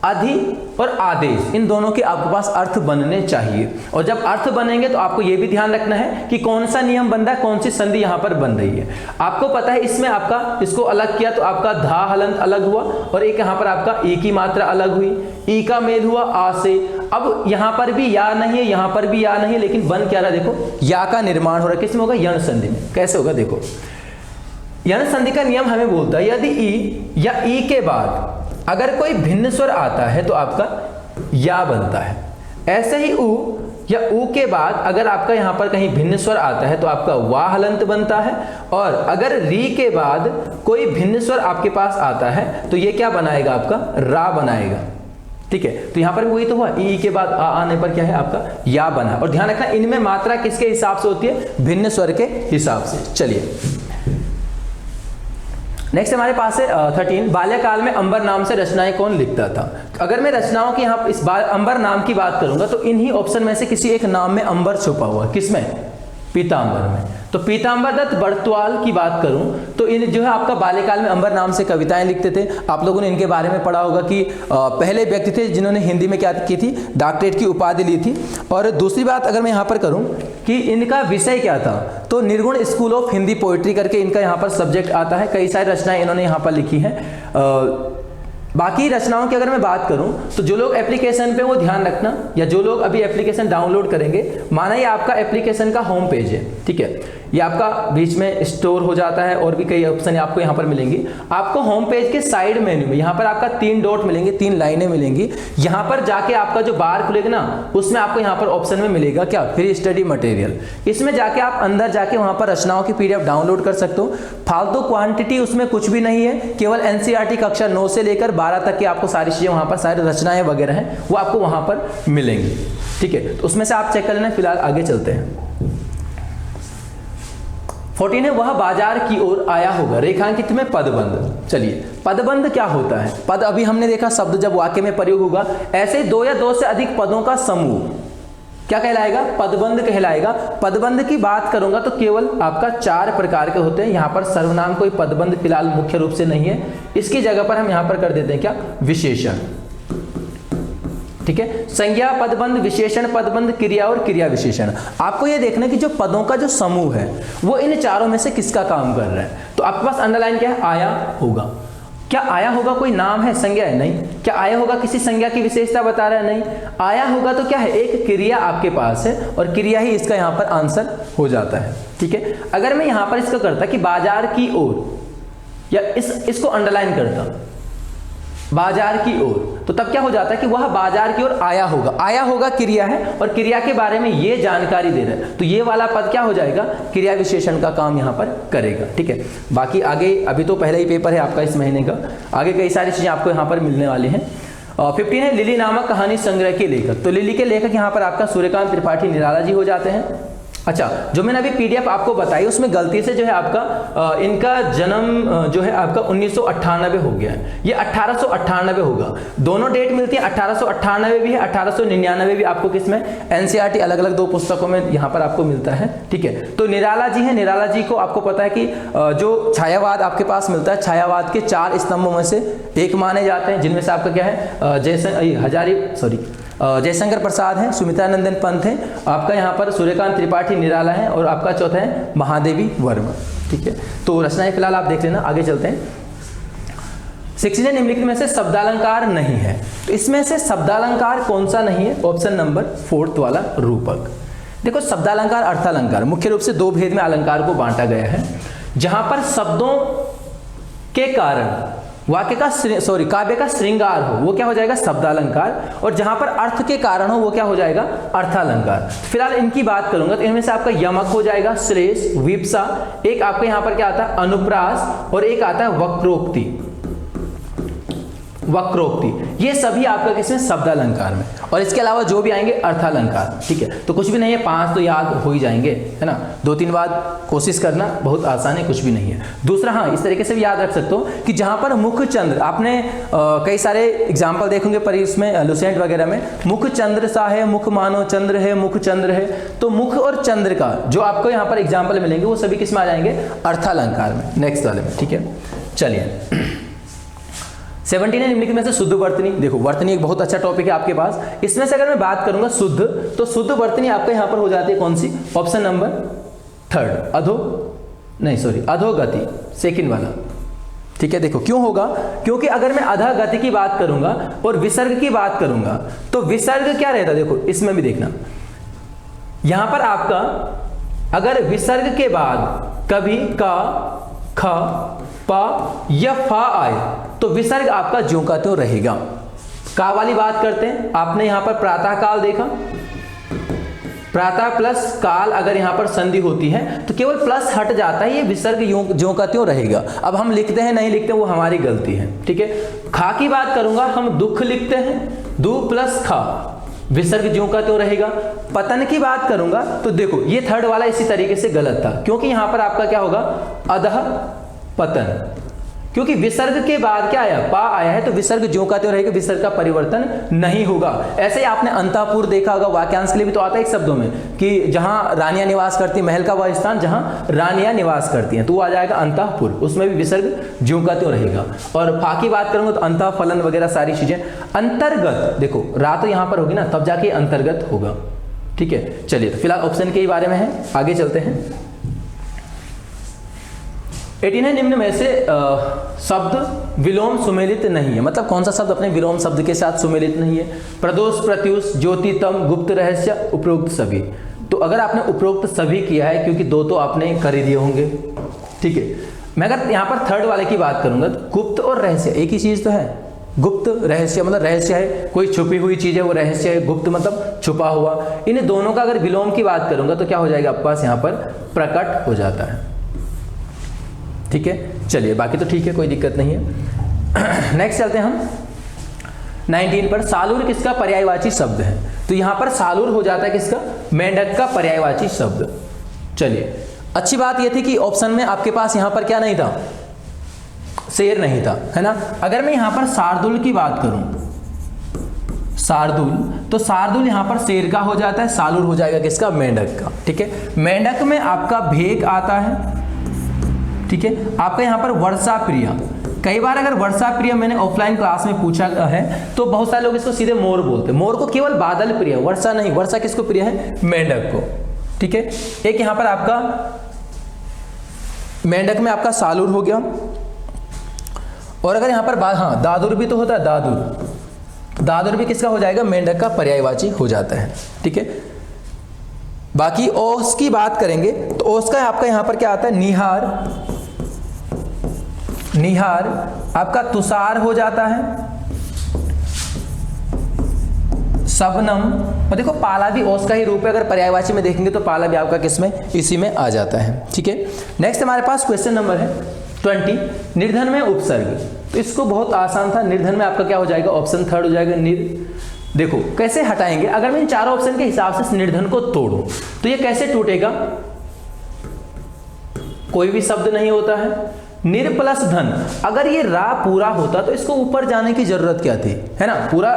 अधि और आदेश इन दोनों के आपके पास अर्थ बनने चाहिए, और जब अर्थ बनेंगे तो आपको यह भी ध्यान रखना है कि कौन सा नियम बन रहा है, कौन सी संधि यहां पर बन रही है। आपको पता है इसमें आपका इसको अलग किया तो आपका धा हलंत अलग हुआ, और एक यहां पर आपका ई की मात्रा अलग हुई, ई का मेल हुआ आ से। अब यहां पर भी या नहीं है, यहां पर भी या नहीं है, लेकिन बन क्या रहा, देखो या का निर्माण हो रहा है। किसमें होगा, यण संधि में। कैसे होगा, देखो यण संधि का नियम हमें बोलता है यदि ई या ई के बाद अगर कोई भिन्न स्वर आता है तो आपका या बनता है। ऐसे ही उ या उ के बाद अगर आपका यहां पर कहीं भिन्न स्वर आता है तो आपका वा हलंत बनता है, और अगर री के बाद कोई भिन्न स्वर आपके पास आता है तो ये क्या बनाएगा, आपका रा बनाएगा। ठीक है, तो यहां पर वही तो हुआ, ई के बाद आ आने पर क्या है, आपका या बना। और ध्यान रखना इनमें मात्रा किसके हिसाब से होती है, भिन्न स्वर के हिसाब से। चलिए नेक्स्ट हमारे पास है 13, बाल्यकाल में अंबर नाम से रचनाएं कौन लिखता था। अगर मैं रचनाओं की यहाँ इस बार अंबर नाम की बात करूंगा तो इन्हीं ऑप्शन में से किसी एक नाम में अंबर छुपा हुआ, किसमें, पीतांबर में। तो पीतांबर दत्त बड़त्वाल की बात करूं तो इन जो है आपका बाल्यकाल में अंबर नाम से कविताएं लिखते थे। आप लोगों ने इनके बारे में पढ़ा होगा कि पहले व्यक्ति थे जिन्होंने हिंदी में क्या की थी, डॉक्टरेट की उपाधि ली थी। और दूसरी बात अगर मैं यहाँ पर करूं कि इनका विषय क्या था, तो निर्गुण स्कूल ऑफ हिंदी पोइट्री करके इनका यहाँ पर सब्जेक्ट आता है। कई सारी रचनाएं इन्होंने यहाँ पर लिखी हैं। बाकी रचनाओं की अगर मैं बात करूं तो जो लोग एप्लीकेशन पे वो ध्यान रखना, या जो लोग अभी एप्लीकेशन डाउनलोड करेंगे, माना ये आपका एप्लीकेशन का होम पेज है, ठीक है, ये आपका बीच में स्टोर हो जाता है और भी कई ऑप्शन आपको यहाँ पर मिलेंगी। आपको होम पेज के साइड मेन्यू में यहाँ पर आपका 3 डॉट मिलेंगे, 3 लाइनें मिलेंगी। यहाँ पर जाके आपका जो बार खुलेगा ना, उसमें आपको यहाँ पर ऑप्शन में मिलेगा क्या, फ्री स्टडी मटेरियल। इसमें जाके आप अंदर जाके वहाँ पर रचनाओं की PDF डाउनलोड कर सकते हो। फालतू क्वांटिटी उसमें कुछ भी नहीं है, केवल NCERT कक्षा 9 से लेकर 12 तक की आपको सारी चीजें वहाँ पर, सारी रचनाएं वगैरह हैं वो आपको वहाँ पर मिलेंगी। ठीक है, तो उसमें से आप चेक कर लेना। फिलहाल आगे चलते हैं। 14 है, वह बाजार की ओर आया होगा, रेखांकित में पदबंध। चलिए पदबंध क्या होता है, पद अभी हमने देखा शब्द जब वाक्य में प्रयोग होगा, ऐसे 2 या 2 से अधिक पदों का समूह क्या कहलाएगा, पदबंध कहलाएगा। पदबंध की बात करूंगा तो केवल आपका 4 प्रकार के होते हैं। यहां पर सर्वनाम कोई पदबंध फिलहाल मुख्य रूप से नहीं है, इसकी जगह पर हम यहां पर कर देते हैं क्या, विशेषण। ठीक है, संज्ञा पदबंध, विशेषण पदबंध, क्रिया और क्रिया विशेषण। आपको यह देखना कि जो पदों का जो समूह है वो इन चारों में से किसका काम कर रहा है। तो आपके पास अंडरलाइन क्या है, आया होगा। क्या आया होगा कोई नाम है, संज्ञा है, नहीं। क्या आया होगा किसी संज्ञा की विशेषता बता रहा है, नहीं। आया होगा तो क्या है, एक क्रिया आपके पास है और क्रिया ही इसका यहां पर आंसर हो जाता है। ठीक है, अगर मैं यहां पर इसका करता कि बाजार की ओर, या इसको अंडरलाइन करता बाजार की ओर, तो तब क्या हो जाता है कि वह बाजार की ओर आया होगा। आया होगा क्रिया है और क्रिया के बारे में ये जानकारी दे रहा है, तो ये वाला पद क्या हो जाएगा, क्रिया विशेषण का काम यहां पर करेगा। ठीक है, बाकी आगे अभी तो पहला ही पेपर है आपका इस महीने का, आगे कई सारी चीजें आपको यहां पर मिलने वाली हैं। 15 है, लिली नामक कहानी संग्रह के लेखक। तो लिली के लेखक यहां पर आपका सूर्यकांत त्रिपाठी निराला जी हो जाते हैं। अच्छा, जो मैंने अभी PDF आपको बताई उसमें गलती से जो है आपका इनका जन्म जो है आपका 1998 हो गया है, ये 1898 होगा। दोनों डेट मिलती है, 1898 भी है, 1899 भी आपको किसमें, NCERT अलग अलग 2 पुस्तकों में यहाँ पर आपको मिलता है। ठीक है, तो निराला जी है, निराला जी को आपको पता है कि जो छायावाद आपके पास मिलता है, छायावाद के 4 स्तंभों में से एक माने जाते हैं, जिनमें से आपका क्या है, जयशंकर प्रसाद है, सुमित्रानंदन पंत है, आपका यहाँ पर सूर्यकांत त्रिपाठी निराला है, और आपका चौथा है महादेवी वर्मा। ठीक है, तो रचनाएं फिलहाल आप देख लेना। आगे चलते हैं। 16 निम्नलिखित में से शब्दालंकार नहीं है, तो इसमें से शब्दालंकार कौन सा नहीं है, ऑप्शन नंबर 4 वाला रूपक। देखो शब्दालंकार अर्थालंकार मुख्य रूप से 2 भेद में अलंकार को बांटा गया है। जहां पर शब्दों के कारण वाक्य का काव्य का श्रृंगार हो वो क्या हो जाएगा, शब्दालंकार, और जहां पर अर्थ के कारण हो वो क्या हो जाएगा, अर्थालंकार। फिलहाल इनकी बात करूंगा तो इनमें से आपका यमक हो जाएगा, श्लेष, विप्सा, एक आपके यहां पर क्या आता है, अनुप्रास, और एक आता है वक्रोक्ति। वक्रोक्ति, ये सभी आपका किसमें, शब्दालंकार में। और इसके अलावा जो भी आएंगे अर्थालंकार, ठीक है। तो कुछ भी नहीं है, 5 तो याद हो ही जाएंगे, है ना। 2-3 बार कोशिश करना, बहुत आसान है, कुछ भी नहीं है। दूसरा, हाँ, इस तरीके से भी याद रख सकते हो कि जहां पर मुख चंद्र, आपने कई सारे एग्जाम्पल देखोगे पर इसमें लुसेंट वगैरह में मुख चंद्र सा है, मुख मानो चंद्र है, मुख चंद्र है, तो मुख और चंद्र का जो आपको यहाँ पर एग्जाम्पल मिलेंगे वो सभी किस में आ जाएंगे, अर्थालंकार में, नेक्स्ट वाले में, ठीक है। चलिए 17 है निम्नलिखित में से शुद्ध वर्तनी। देखो वर्तनी एक बहुत अच्छा टॉपिक है आपके पास। इसमें से अगर मैं बात करूंगा शुद्ध, तो शुद्ध वर्तनी आपका यहां पर हो जाती है कौन सी, ऑप्शन नंबर 3 अधोगति, सेकंड वाला, ठीक है। देखो क्यों होगा, क्योंकि अगर मैं अधोगति की बात करूंगा और विसर्ग की बात करूंगा तो विसर्ग क्या रहता है, देखो इसमें भी देखना, यहां पर आपका अगर विसर्ग के बाद कभी का, ख, प या फ आए तो विसर्ग आपका ज्यों का त्यों रहेगा। का वाली बात करते हैं, आपने यहां पर प्रातः काल देखा, प्रातः प्लस काल अगर यहां पर संधि होती है तो केवल प्लस हट जाता है, ये विसर्ग ज्यों का त्यों रहेगा। अब हम लिखते हैं नहीं लिखते वो हमारी गलती है, ठीक है। खा की बात करूंगा, हम दुख लिखते हैं, दु प्लस खा, विसर्ग ज्यों का त्यों रहेगा। पतन की बात करूंगा तो देखो ये थर्ड वाला इसी तरीके से गलत था, क्योंकि यहां पर आपका क्या होगा, अधः पतन, क्योंकि विसर्ग के बाद क्या आया, पा आया है, तो विसर्ग ज्यों का त्यों रहेगा, विसर्ग का परिवर्तन नहीं होगा। ऐसे ही आपने अंतापुर देखा होगा, वाक्यांश के लिए भी तो आता है एक शब्दों में कि जहां रानियां निवास करती, महल का वह स्थान जहां रानियां निवास करती हैं, तो वो आ जाएगा अंतःपुर, उसमें भी विसर्ग ज्यों का त्यों रहेगा। और फा की बात करूंगा तो अंतःफलन वगैरह सारी चीजें। अंतर्गत, देखो रा तो यहां पर होगी ना, तब जाके अंतर्गत होगा, ठीक है। चलिए तो फिलहाल ऑप्शन के ही बारे में है, आगे चलते हैं। 18 है निम्न में से शब्द विलोम सुमेलित नहीं है, मतलब कौन सा शब्द अपने विलोम शब्द के साथ सुमेलित नहीं है। प्रदोष, प्रत्युष, ज्योतितम, गुप्त रहस्य, उपरोक्त सभी। तो अगर आपने उपरोक्त सभी किया है, क्योंकि 2 तो आपने कर ही दिए होंगे, ठीक है। मैं अगर यहाँ पर थर्ड वाले की बात करूंगा तो गुप्त और रहस्य एक ही चीज तो है। गुप्त रहस्य मतलब रहस्य है, कोई छुपी हुई चीज है वो रहस्य है, गुप्त मतलब छुपा हुआ। इन दोनों का अगर विलोम की बात करूंगा तो क्या हो जाएगा आपके पास, यहाँ पर प्रकट हो जाता है, ठीक है। चलिए बाकी तो ठीक है, कोई दिक्कत नहीं है। नेक्स्ट चलते हैं हम 19 पर। सालूर किसका पर्यायवाची शब्द है, तो यहां पर सालूर हो जाता है किसका, मेंढक का पर्यायवाची शब्द। चलिए अच्छी बात यह थी कि ऑप्शन में आपके पास यहां पर क्या नहीं था, शेर नहीं था, है ना। अगर मैं यहां पर शार्दुल की बात करूं, शार्दुल, तो शार्दुल यहां पर शेर का हो जाता है, सालूर हो जाएगा किसका, मेंढक का, ठीक है। मेंढक में आपका भेक आता है, ठीक है। आपका यहां पर वर्षा प्रिय, कई बार अगर वर्षा प्रिय मैंने ऑफलाइन क्लास में पूछा है तो बहुत सारे लोग इसको सीधे मोर बोलते हैं। मोर को केवल बादल प्रिय, वर्षा नहीं। वर्षा किसको प्रिय है, मेंढक को, ठीक है। एक यहां पर आपका मेंढक में आपका सालूर हो गया। और अगर यहां पर हाँ दादुर भी तो होता है, दादुर, दादुर भी किसका हो जाएगा, मेंढक का पर्यायवाची हो जाता है, ठीक है। बाकी ओस की बात करेंगे तो ओस का आपका यहां पर क्या आता है, निहार, निहार आपका तुषार हो जाता है, शबनम। और देखो पाला भी ओस का ही रूप है, अगर पर्यायवाची में देखेंगे तो पाला भी आपका किसमें, इसी में आ जाता है, ठीक है। नेक्स्ट हमारे पास क्वेश्चन नंबर है 20, निर्धन में उपसर्ग। तो इसको बहुत आसान था, निर्धन में आपका क्या हो जाएगा, ऑप्शन थर्ड हो जाएगा, निर। देखो कैसे हटाएंगे, अगर मैं इन चारों ऑप्शन के हिसाब से निर्धन को तोड़ूं तो ये कैसे टूटेगा, कोई भी शब्द नहीं होता है, निर प्लस धन। अगर ये रा पूरा होता तो इसको ऊपर जाने की जरूरत क्या थी, है ना, पूरा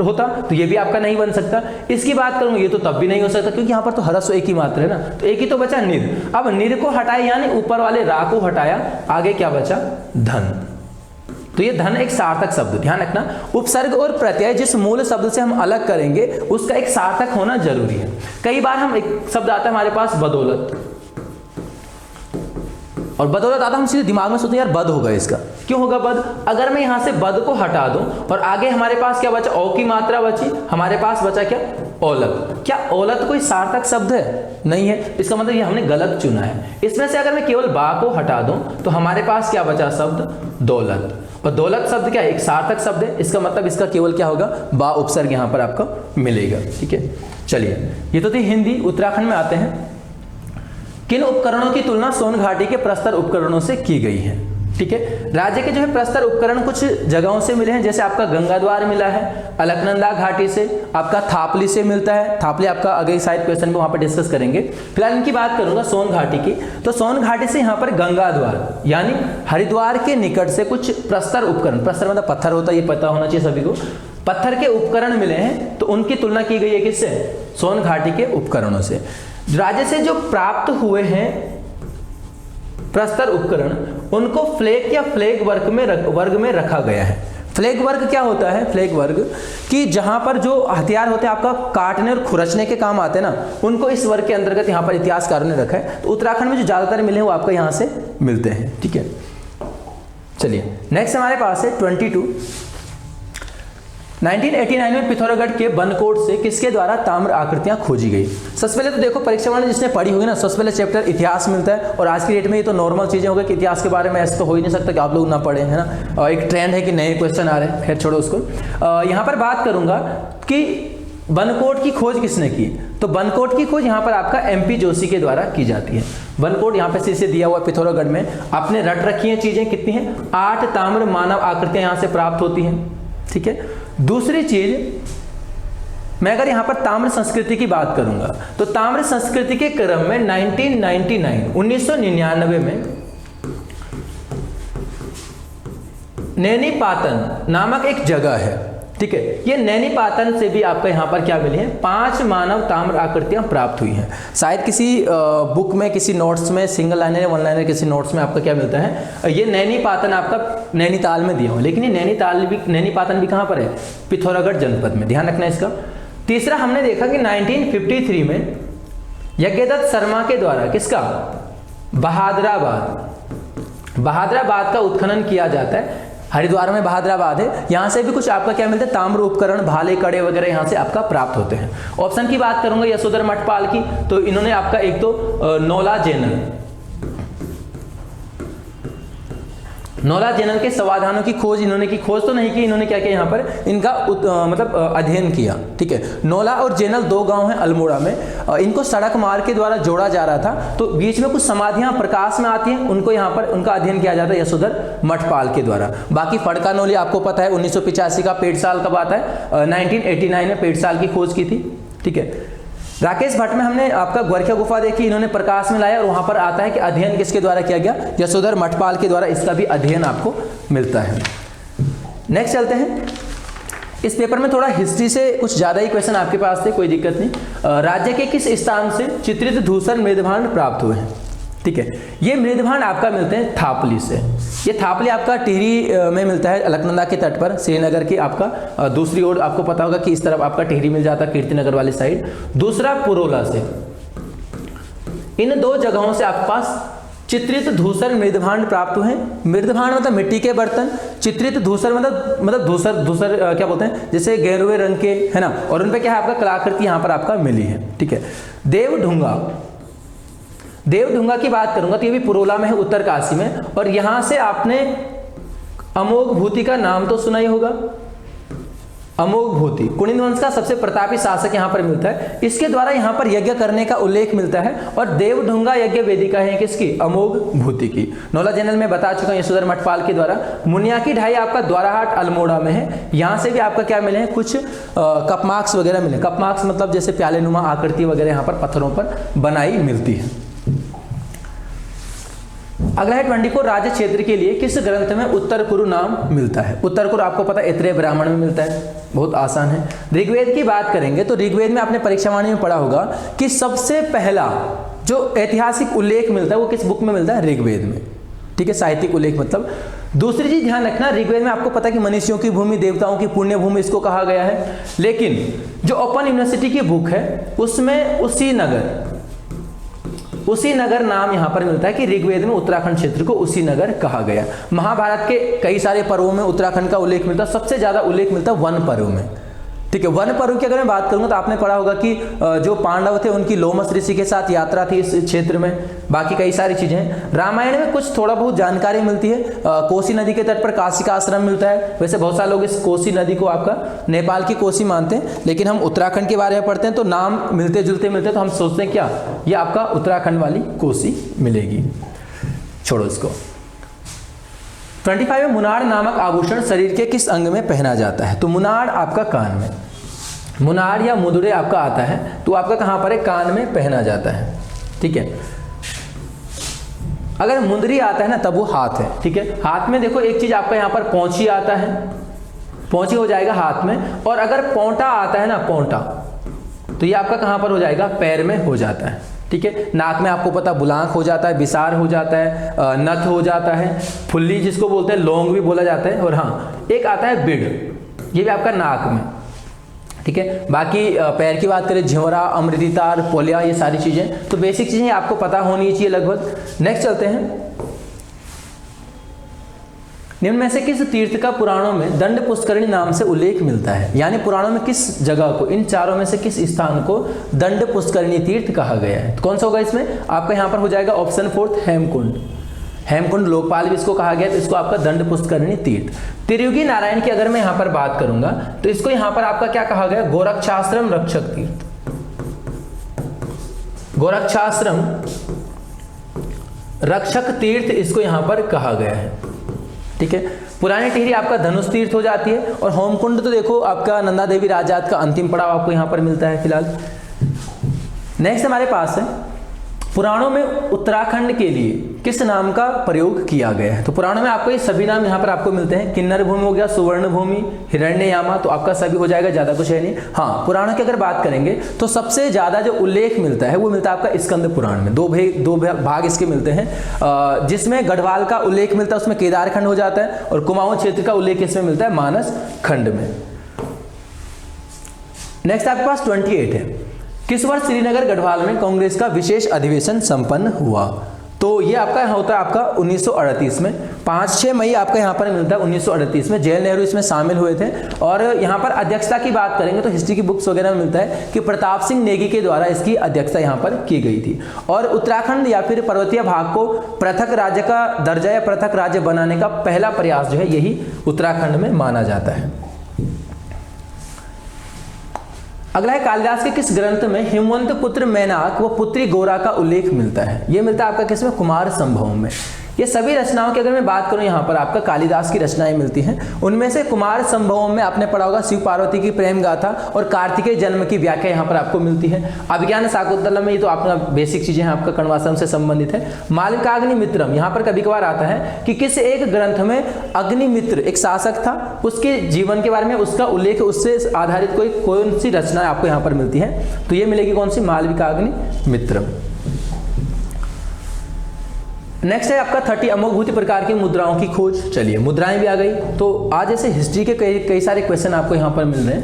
होता तो ये भी आपका नहीं बन सकता। इसकी बात करूंगा ये तो तब भी नहीं हो सकता, क्योंकि यहां पर तो ह्रस्व एक ही मात्रा है ना, तो एक ही तो बचा निर। अब निर को हटाया यानी ऊपर वाले रा को हटाया, आगे क्या बचा, धन। तो ये धन एक सार्थक शब्द, ध्यान रखना, उपसर्ग और प्रत्यय जिस मूल शब्द से हम अलग करेंगे उसका एक सार्थक होना जरूरी है। कई बार हम एक शब्द आता है हमारे पास बदौलत, और बदौलत आता हम सीधे दिमाग में सोचते हैं यार बद होगा, इसका क्यों होगा बद। अगर मैं यहां से बद को हटा दूं और आगे हमारे पास क्या बचा, ओ की मात्रा बची, हमारे पास बचा क्या, औलत। क्या औलत कोई सार्थक शब्द है, नहीं है, इसका मतलब ये हमने गलत चुना है। इसमें से अगर मैं केवल बा को हटा दूं तो हमारे पास क्या बचा शब्द, दौलत। और दौलत शब्द क्या है, एक सार्थक शब्द है, इसका मतलब इसका केवल क्या होगा, बा उपसर्ग यहां पर आपका मिलेगा, ठीक है। चलिए ये तो थी हिंदी। उत्तराखंड में आते हैं, किन उपकरणों की तुलना सोन घाटी के प्रस्तर उपकरणों से की गई है। ठीक है। राज्य के जो है प्रस्तर उपकरण कुछ जगहों से मिले हैं, जैसे आपका गंगाद्वार मिला है, अलकनंदा घाटी से, आपका थापली से मिलता है। थापली आपका अगले साइड क्वेश्चन में वहां पर डिस्कस करेंगे। फिलहाल इनकी बात करूंगा सोन घाटी की। तो सोन घाटी से यहाँ पर गंगाद्वार यानी हरिद्वार के निकट से कुछ प्रस्तर उपकरण, प्रस्तर मतलब पत्थर होता है, ये पता होना चाहिए सभी को, पत्थर के उपकरण मिले हैं। तो उनकी तुलना की गई है किससे? सोन घाटी के उपकरणों से। राज्य से जो प्राप्त हुए हैं प्रस्तर उपकरण, उनको फ्लैग या फ्लैग वर्ग में रखा गया है। फ्लैग वर्ग क्या होता है? फ्लैग वर्ग कि जहां पर जो हथियार होते हैं आपका काटने और खुरचने के काम आते हैं ना, उनको इस वर्ग के अंतर्गत यहाँ पर इतिहासकारों ने रखा है। तो उत्तराखंड में जो ज्यादातर मिले हैं वो आपको यहाँ से मिलते हैं। ठीक है, चलिए नेक्स्ट हमारे पास है 22। 1989 में पिथौरागढ़ के बनकोट से किसके द्वारा ताम्र आकृतियां खोजी गई? सबसे पहले तो देखो परीक्षा वाले जिसने पढ़ी होगी ना, सबसे पहले चैप्टर इतिहास मिलता है। और आज की डेट में ये तो नॉर्मल चीजें हो गई कि इतिहास के बारे में ऐसा तो हो ही नहीं सकता कि आप लोग ना पढ़े, है ना। और एक ट्रेंड है कि नए क्वेश्चन आ रहे हैं, खैर छोड़ो उसको। यहाँ पर बात करूंगा कि बनकोट की खोज किसने की? तो बनकोट की खोज यहाँ पर आपका MP जोशी के द्वारा की जाती है। बनकोट यहाँ पे शीशे दिया हुआ पिथौरागढ़ में, आपने रट रखी है चीजें, कितनी हैं? 8 ताम्र मानव आकृतियां यहाँ से प्राप्त होती हैं। ठीक है। दूसरी चीज, मैं अगर यहां पर ताम्र संस्कृति की बात करूंगा तो ताम्र संस्कृति के क्रम में 1999 में नैनीपातन नामक एक जगह है। ठीक है, ये नैनीपातन से भी आपका यहाँ पर क्या मिली है? 5 मानव ताम्र आकृतियां प्राप्त हुई हैं। शायद किसी बुक में, किसी नोट्स में, सिंगल लाइनर या वन लाइनर किसी नोट्स में आपका क्या मिलता है? ये नैनीपातन आपका नैनीताल में दिया हुआ, लेकिन ये नैनीपातन भी कहाँ पर है? पिथौरागढ़ जनपद में, ध्यान रखना इसका। तीसरा हमने देखा कि 1953 में यज्ञदत्त शर्मा के द्वारा किसका? बहादराबाद का उत्खनन किया जाता है। हरिद्वार में बहादराबाद है, यहां से भी कुछ आपका क्या मिलता है? ताम्र उपकरण, भाले, कड़े वगैरह यहां से आपका प्राप्त होते हैं। ऑप्शन की बात करूंगा यशोधर मठपाल की, तो इन्होंने आपका एक तो नौला जेनल के समाधानों की खोज इन्होंने की। खोज तो नहीं की, इन्होंने क्या किया यहाँ पर? इनका अध्ययन किया। ठीक है, नौला और जेनल 2 गांव हैं अल्मोड़ा में। इनको सड़क मार्ग के द्वारा जोड़ा जा रहा था, तो बीच में कुछ समाधियां प्रकाश में आती हैं, उनको यहाँ पर उनका अध्ययन किया जाता है यशोधर मठपाल के द्वारा। बाकी फड़का नौली आपको पता है 1985 का पेड़ साल कब आता है? 1989 में पेड़ साल की खोज की थी। ठीक है। राकेश भट्ट में हमने आपका ग्वारखिया गुफा देखी, इन्होंने प्रकाश में लाया और वहां पर आता है कि अध्ययन किसके द्वारा किया गया? यशोधर मठपाल के द्वारा इसका भी अध्ययन आपको मिलता है। नेक्स्ट चलते हैं। इस पेपर में थोड़ा हिस्ट्री से कुछ ज्यादा ही क्वेश्चन आपके पास थे, कोई दिक्कत नहीं। राज्य के किस स्थान से चित्रित धूसर मृदभांड प्राप्त हुए हैं? ठीक है, ये मृदभांड आपका मिलते हैं थापली से। ये थापली आपका टिहरी में मिलता है, अलकनंदा के तट पर, श्रीनगर के आपका दूसरी ओर आपको पता होगा कि इस तरफ आपका टिहरी मिल जाता है, कीर्तिनगर वाली साइड। दूसरा पुरोला से। इन 2 जगहों से आपके पास चित्रित धूसर मृदभांड प्राप्त हुए हैं। मृदभांड मतलब मिट्टी के बर्तन, चित्रित धूसर मतलब धूसर क्या बोलते हैं? जैसे गेरुए रंग के, है ना। और उनपे क्या है? आपका कलाकृति यहाँ पर आपका मिली है। ठीक है। देवढुंगा की बात करूंगा तो ये भी पुरोला में है, उत्तरकाशी में। और यहां से आपने अमोघ भूति का नाम तो सुना ही होगा। अमोघ भूति कुणिद वंश का सबसे प्रतापी शासक यहां पर मिलता है। इसके द्वारा यहां पर यज्ञ करने का उल्लेख मिलता है। और देवढुंगा यज्ञ वेदिका है किसकी? अमोघ भूति की। नौला जनरल में बता चुका हूं यशोधर मठपाल के द्वारा। मुनिया की ढाई आपका द्वाराहाट अल्मोड़ा में है, यहां से भी आपका क्या मिले हैं? कुछ कपमार्क्स वगैरह मिले। कपमार्क्स मतलब जैसे प्याले नुमा आकृति वगैरह यहां पर पत्थरों पर बनाई मिलती है। अगला है 24। राज्य क्षेत्र के लिए किस ग्रंथ में उत्तर कुरु नाम मिलता है? उत्तर कुरु आपको पता है ऐत्रेय ब्राह्मण में मिलता है, बहुत आसान है। ऋग्वेद की बात करेंगे तो ऋग्वेद में आपने परीक्षावाणी में पढ़ा होगा कि सबसे पहला जो ऐतिहासिक उल्लेख मिलता है वो किस बुक में मिलता है? ऋग्वेद में। ठीक है, साहित्यिक उल्लेख मतलब। दूसरी चीज ध्यान रखना, ऋग्वेद में आपको पता है कि मनुष्यों की भूमि, देवताओं की पुण्य भूमि इसको कहा गया है। लेकिन जो ओपन यूनिवर्सिटी की बुक है उसमें उसी नगर नाम यहां पर मिलता है कि ऋग्वेद में उत्तराखंड क्षेत्र को उसी नगर कहा गया। महाभारत के कई सारे पर्वों में उत्तराखंड का उल्लेख मिलता है, सबसे ज्यादा उल्लेख मिलता है वन पर्व में। ठीक है, वन पर्व की अगर मैं बात करूंगा तो आपने पढ़ा होगा कि जो पांडव थे उनकी लोमस ऋषि के साथ यात्रा थी इस क्षेत्र में। बाकी कई सारी चीजें हैं। रामायण में कुछ थोड़ा बहुत जानकारी मिलती है। कोसी नदी के तट पर काशी का आश्रम मिलता है। वैसे बहुत सारे लोग इस कोसी नदी को आपका नेपाल की कोसी मानते हैं, लेकिन हम उत्तराखंड के बारे में पढ़ते हैं तो नाम मिलते जुलते मिलते तो हम सोचते हैं क्या ये आपका उत्तराखंड वाली कोसी मिलेगी। छोड़ो इसको। 25 में मुनार नामक आभूषण शरीर के किस अंग में पहना जाता है? तो मुनार आपका कान में, मुनार या मुदुरे आपका आता है तो आपका कहाँ पर है? कान में पहना जाता है, ठीक है। अगर मुंदरी आता है ना तब वो हाथ है, ठीक है। हाथ में देखो एक चीज आपका यहाँ पर पौंची आता है, पौंची हो जाएगा हाथ में, और अगर पौंटा आता है ना, पौंटा, तो ये आपका कहाँ पर हो जाएगा? पैर में हो जाता है, ठीक है। नाक में आपको पता बुलांक हो जाता है, बिसार हो जाता है, नथ हो जाता है, फुल्ली जिसको बोलते हैं, लौंग भी बोला जाता है, और हाँ एक आता है बिड, ये भी आपका नाक में, ठीक है। बाकी पैर की बात करें, झिंवरा, अमृति तार, पोलिया, ये सारी चीजें तो बेसिक चीजें आपको पता होनी चाहिए लगभग। नेक्स्ट चलते हैं, निम्न में से किस तीर्थ का पुराणों में दंड पुष्करणी नाम से उल्लेख मिलता है? यानी पुराणों में किस जगह को, इन चारों में से किस स्थान को दंड पुष्करणी तीर्थ कहा गया है? तो कौन सा होगा इसमें? आपका यहाँ पर हो जाएगा ऑप्शन 4 हेमकुंड। हेमकुंड लोकपाल भी इसको कहा गया, तो इसको आपका दंड पुष्करणी तीर्थ। त्रियुगी नारायण की अगर मैं यहाँ पर बात करूंगा तो इसको यहाँ पर आपका क्या कहा गया? गोरक्षाश्रम रक्षक तीर्थ, गोरक्षाश्रम रक्षक तीर्थ इसको यहाँ पर कहा गया है, ठीक है। पुरानी टिहरी आपका धनुष तीर्थ हो जाती है, और होमकुंड तो देखो आपका नंदा देवी राजात का अंतिम पड़ाव आपको यहाँ पर मिलता है फिलहाल। नेक्स्ट हमारे पास है, पुराणों में उत्तराखंड के लिए किस नाम का प्रयोग किया गया है? तो पुराणों में आपको ये सभी नाम यहाँ पर आपको मिलते हैं। किन्नर भूमि हो गया, सुवर्ण भूमि, हिरण्ययामा, तो आपका सभी हो जाएगा, ज्यादा कुछ है नहीं। हाँ, पुराणों की अगर बात करेंगे तो सबसे ज्यादा जो उल्लेख मिलता है वो मिलता है आपका स्कंद पुराण में। दो भाग इसके मिलते हैं, जिसमें गढ़वाल का उल्लेख मिलता है, उसमें केदारखंड हो जाता है, और कुमाऊं क्षेत्र का उल्लेख इसमें मिलता है मानस खंड में। नेक्स्ट आपके पास 28 है, किस वर्ष श्रीनगर गढ़वाल में कांग्रेस का विशेष अधिवेशन संपन्न हुआ? तो ये आपका होता है आपका 1938 में, 5-6 मई आपका यहाँ पर मिलता है 1938 में। जवाहरलाल नेहरू इसमें शामिल हुए थे, और यहाँ पर अध्यक्षता की बात करेंगे तो हिस्ट्री की बुक्स वगैरह में मिलता है कि प्रताप सिंह नेगी के द्वारा इसकी अध्यक्षता यहाँ पर की गई थी। और उत्तराखंड या फिर पर्वतीय भाग को पृथक राज्य का दर्जा या पृथक राज्य बनाने का पहला प्रयास जो है यही उत्तराखंड में माना जाता है। अगला है, कालिदास के किस ग्रंथ में हिमवंत पुत्र मैनाक व पुत्री गौरा का उल्लेख मिलता है? यह मिलता है आपका किसमें? कुमार संभव में। ये सभी रचनाओं की अगर मैं बात करूं यहाँ पर आपका कालिदास की रचनाएं मिलती हैं, उनमें से कुमार संभव में आपने पढ़ा होगा शिव पार्वती की प्रेम गाथा और कार्तिकेय जन्म की व्याख्या यहाँ पर आपको मिलती है। अभिज्ञान शाकुंतलम में ये तो अपना बेसिक चीजें हैं, आपका कण्वाश्रम से संबंधित है। मालविकाग्निमित्रम यहाँ पर कभी कभार आता है कि किस एक ग्रंथ में अग्निमित्र एक शासक था, उसके जीवन के बारे में उसका उल्लेख, उससे आधारित कौन सी रचना आपको यहाँ पर मिलती है? तो ये मिलेगी कौन सी? मालविकाग्निमित्रम। नेक्स्ट है आपका 30 अमोघभूति प्रकार की मुद्राओं की खोज। चलिए, मुद्राएं भी आ गई, तो आज ऐसे हिस्ट्री के कई सारे क्वेश्चन आपको यहाँ पर मिल रहे हैं।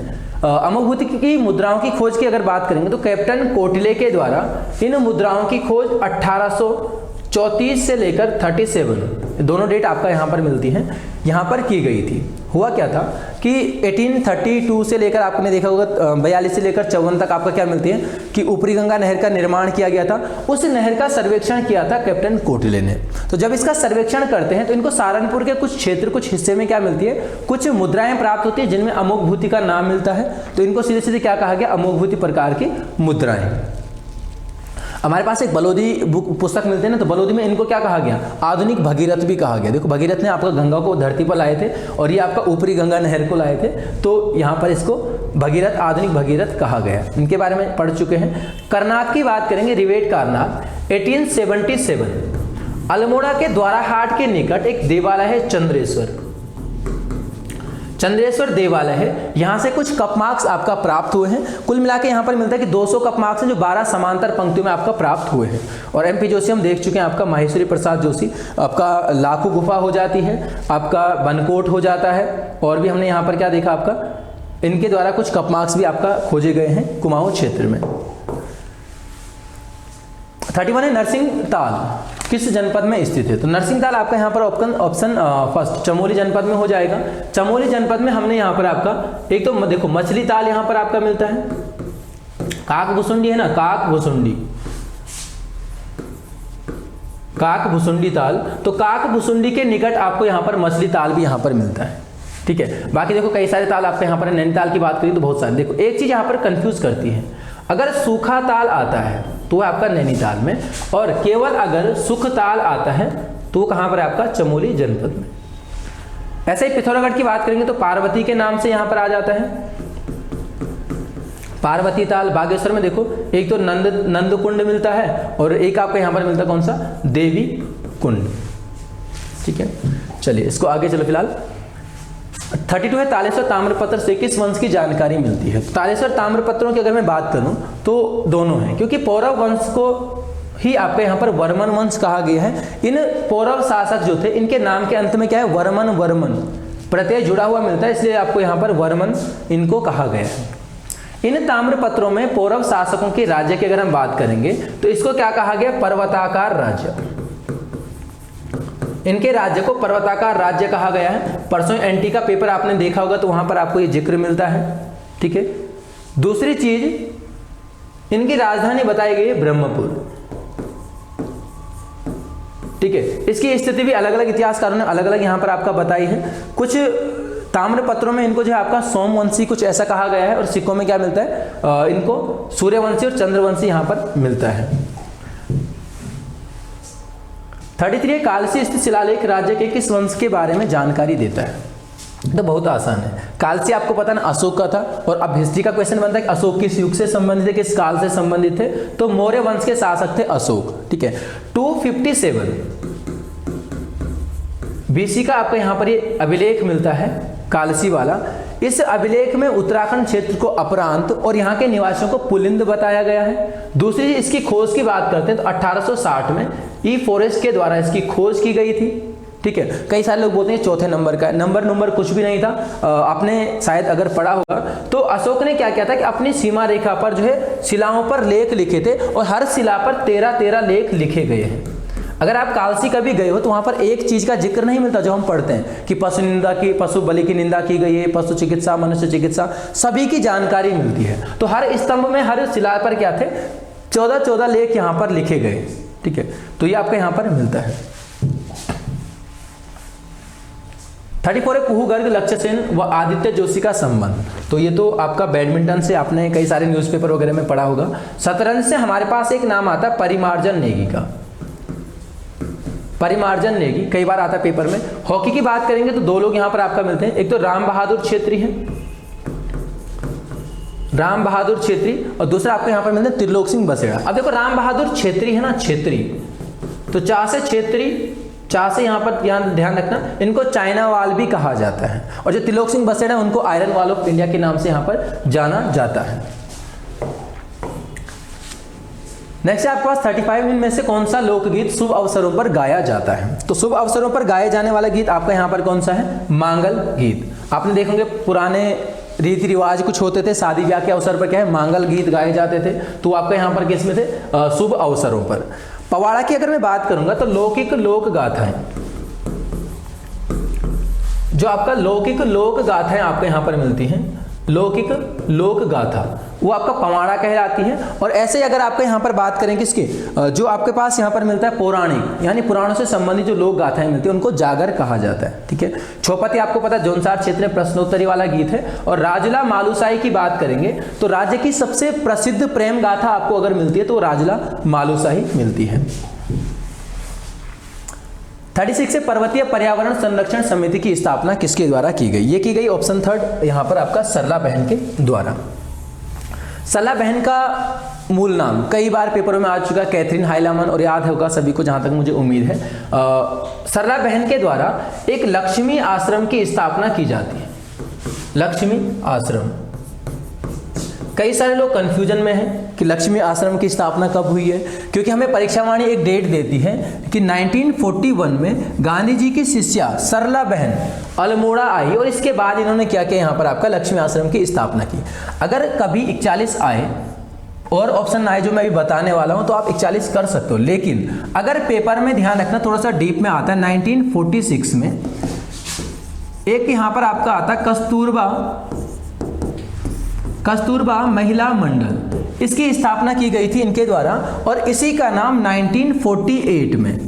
अमोघभूति की मुद्राओं की खोज की अगर बात करेंगे तो कैप्टन कोटले के द्वारा इन मुद्राओं की खोज 1834 से लेकर 37 दोनों डेट आपका यहाँ पर मिलती हैं, यहाँ पर की गई थी। हुआ क्या था कि 1832 से लेकर आपने देखा होगा 42 से लेकर 54 तक आपका क्या मिलती है कि ऊपरी गंगा नहर का निर्माण किया गया था। उस नहर का सर्वेक्षण किया था कैप्टन कोटले ने। तो जब इसका सर्वेक्षण करते हैं तो इनको सहारनपुर के कुछ क्षेत्र, कुछ हिस्से में क्या मिलती है? कुछ मुद्राएं प्राप्त होती है जिनमें अमोघभूति का नाम मिलता है। तो इनको सीधे सीधे क्या कहा गया? अमोघभूति प्रकार की मुद्राएं। हमारे पास एक बलोदी पुस्तक मिलते हैं ना, तो बलोदी में इनको क्या कहा गया? आधुनिक भगीरथ भी कहा गया। देखो, भगीरथ ने आपका गंगा को धरती पर लाए थे और ये आपका ऊपरी गंगा नहर को लाए थे, तो यहाँ पर इसको भगीरथ, आधुनिक भगीरथ कहा गया। इनके बारे में पढ़ चुके हैं। करनाक की बात करेंगे, रिवेट कारनाक 1877 अल्मोड़ा के द्वाराहाट के निकट एक देवालय है चंद्रेश्वर देवालय है। यहाँ से कुछ कप मार्क्स आपका प्राप्त हुए हैं। कुल मिला के यहाँ पर मिलता है कि 200 कप मार्क्स हैं जो 12 समांतर पंक्तियों में आपका प्राप्त हुए हैं। और एमपी जोशी हम देख चुके हैं, आपका माहेश्वरी प्रसाद जोशी, आपका लाखू गुफा हो जाती है, आपका बनकोट हो जाता है, और भी हमने यहाँ पर क्या देखा आपका, इनके द्वारा कुछ कप मार्क्स भी आपका खोजे गए हैं कुमाऊं क्षेत्र में। 31 है, नरसिंह ताल किस जनपद में स्थित है? तो नरसिंह ताल आपका यहाँ पर ऑप्शन फर्स्ट चमोली जनपद में हो जाएगा। चमोली जनपद में हमने यहाँ पर आपका एक तो देखो मछली ताल यहाँ पर आपका मिलता है, काक भुसुंडी है ना, काक भुसुंडी ताल, तो काक भुसुंडी के निकट आपको यहाँ पर मछली ताल भी यहाँ पर मिलता है, ठीक है। बाकी देखो कई सारे ताल आपके यहाँ पर, नैनीताल की बात करें तो बहुत सारे। देखो एक चीज यहाँ पर कंफ्यूज करती है, अगर सूखा ताल आता है तो वो आपका नैनीताल में, और केवल अगर सुख ताल आता है तो वो कहाँ पर है? आपका चमोली जनपद में। ऐसे ही पिथौरागढ़ की बात करेंगे तो पार्वती के नाम से यहाँ पर आ जाता है, पार्वती ताल। बागेश्वर में देखो एक तो नंद कुंड मिलता है और एक आपको यहाँ पर मिलता है कौन सा, देवी कुंड। ठीक है, चलिए इसको आगे चलो। फिलहाल 32 है तालेश्वर ताम्रपत्र से किस वंश की जानकारी मिलती है। तालेश्वर ताम्रपत्रों की अगर मैं बात करूं तो दोनों हैं, क्योंकि पौरव वंश को ही आपके यहाँ पर वर्मन वंश कहा गया है। इन पौरव शासक जो थे इनके नाम के अंत में क्या है, वर्मन, वर्मन प्रत्यय जुड़ा हुआ मिलता है, इसलिए आपको यहाँ पर वर्मन इनको कहा गया है। इन ताम्रपत्रों में पौरव शासकों के राज्य की अगर हम बात करेंगे तो इसको क्या कहा गया, पर्वताकार राज्य। इनके राज्य को पर्वताकार राज्य कहा गया है। परसों एनटी का पेपर आपने देखा होगा तो वहां पर आपको ये जिक्र मिलता है। ठीक है, दूसरी चीज इनकी राजधानी बताई गई है ब्रह्मपुर। ठीक है, इसकी स्थिति भी अलग अलग इतिहासकारों ने अलग अलग यहां पर आपका बताई है। कुछ ताम्रपत्रों में इनको जो है आपका सोमवंशी कुछ ऐसा कहा गया है और सिक्कों में क्या मिलता है, इनको सूर्यवंशी और चंद्रवंशी यहां पर मिलता है। 33 कालसी स्थित शिलालेख राज्य के किस वंश के बारे में जानकारी देता है। तो बहुत आसान है, कालसी आपको पता ना अशोक का था, और अब हिस्ट्री का क्वेश्चन बनता है कि अशोक किस युग से संबंधित है, किस काल से संबंधित थे, तो मौर्य वंश के शासक थे अशोक। ठीक है, 257 बीसी का आपको यहां पर ये अभिलेख मिलता है कालसी वाला। इस अभिलेख में उत्तराखंड क्षेत्र को अपरांत और यहाँ के निवासियों को पुलिंद बताया गया है। दूसरी इसकी खोज की बात करते हैं तो 1860 में ई फॉरेस्ट के द्वारा इसकी खोज की गई थी। ठीक है, कई सारे लोग बोलते हैं चौथे नंबर का, नंबर कुछ भी नहीं था। आपने शायद अगर पढ़ा होगा तो अशोक ने क्या किया था कि अपनी सीमा रेखा पर जो है शिलाओं पर लेख लिखे थे और हर शिला पर 13 लेख लिखे गए हैं। अगर आप कालसी कभी गए हो तो वहां पर एक चीज का जिक्र नहीं मिलता जो हम पढ़ते हैं कि पशु बलि की निंदा की गई है, पशु चिकित्सा, मनुष्य चिकित्सा, सभी की जानकारी मिलती है। तो हर स्तंभ में, हर शिला पर क्या थे, 14 लेख यहां पर लिखे गए। ठीक है, तो ये आपको यहां पर मिलता है। 34 है कुहू गर्ग लक्ष्यसेन व आदित्य जोशी का संबंध। तो ये तो आपका बैडमिंटन से आपने कई सारे न्यूज़पेपर वगैरह में पढ़ा होगा। शतरंज से हमारे पास एक नाम आता है परिमार्जन नेगी का, परिमार्जन नेगी कई बार आता है पेपर में। हॉकी की बात करेंगे तो दो लोग यहां पर आपका मिलते हैं, एक तो राम बहादुर छेत्री है, राम बहादुर छेत्री, और दूसरा आपको यहां पर मिलते हैं त्रिलोक सिंह बसेड़ा। अब देखो राम बहादुर छेत्री है ना, छेत्री, तो चा से छेत्री, चा से यहां पर ध्यान रखना, इनको चाइना वाल भी कहा जाता है। और जो त्रिलोक सिंह बसेड़ा है उनको आयरन वाल ऑफ इंडिया के नाम से यहां पर जाना जाता है। नेक्स्ट आपके पास 35 में से कौन सा लोकगीत शुभ अवसरों पर गाया जाता है। तो शुभ अवसरों पर गाए जाने वाला गीत आपका यहाँ पर कौन सा है, मांगल गीत। आपने देखेंगे पुराने रीति रिवाज कुछ होते थे, शादी ब्याह के अवसर पर क्या है मांगल गीत गाए जाते थे, तो आपका यहाँ पर किस में थे, शुभ अवसरों पर। पवाड़ा की अगर मैं बात करूंगा तो लौकिक लोक गाथाएं, जो आपका लौकिक लोक गाथाएं आपको यहाँ पर मिलती हैं, लौकिक लोक गाथा, वो आपका पवाड़ा कहलाती है। और ऐसे अगर आपको यहाँ पर बात करें किसके, जो आपके पास यहाँ पर मिलता है पौराणिक, यानी पुराणों से संबंधित जो लोक गाथाएं मिलती है उनको जागर कहा जाता है। ठीक है, छौपती आपको पता है जौनसार क्षेत्र में प्रश्नोत्तरी वाला गीत है। और राजला मालुसाई की बात करेंगे तो राज्य की सबसे प्रसिद्ध प्रेम गाथा आपको अगर मिलती है तो राजला मालुसाई मिलती है। 36 से पर्वतीय पर्यावरण संरक्षण समिति की स्थापना किसके द्वारा की गई। ये की गई ऑप्शन 3 यहां पर आपका सरला बहन के द्वारा। सरला बहन का मूल नाम कई बार पेपरों में आ चुका है, कैथरीन हाइलामन, और याद होगा सभी को जहां तक मुझे उम्मीद है। सरला बहन के द्वारा एक लक्ष्मी आश्रम की स्थापना की जाती है। लक्ष्मी आश्रम, कई सारे लोग कंफ्यूजन में हैं कि लक्ष्मी आश्रम की स्थापना कब हुई है, क्योंकि हमें परीक्षावाणी एक डेट देती है कि 1941 में गांधी जी की शिष्या सरला बहन अल्मोड़ा आई और इसके बाद इन्होंने क्या किया, यहाँ पर आपका लक्ष्मी आश्रम की स्थापना की। अगर कभी 41 आए और ऑप्शन आए जो मैं अभी बताने वाला हूं तो आप 41 कर सकते हो, लेकिन अगर पेपर में ध्यान रखना थोड़ा सा डीप में आता है, 1946 में एक यहाँ पर आपका आता है कस्तूरबा महिला मंडल, इसकी स्थापना की गई थी इनके द्वारा, और इसी का नाम 1948 में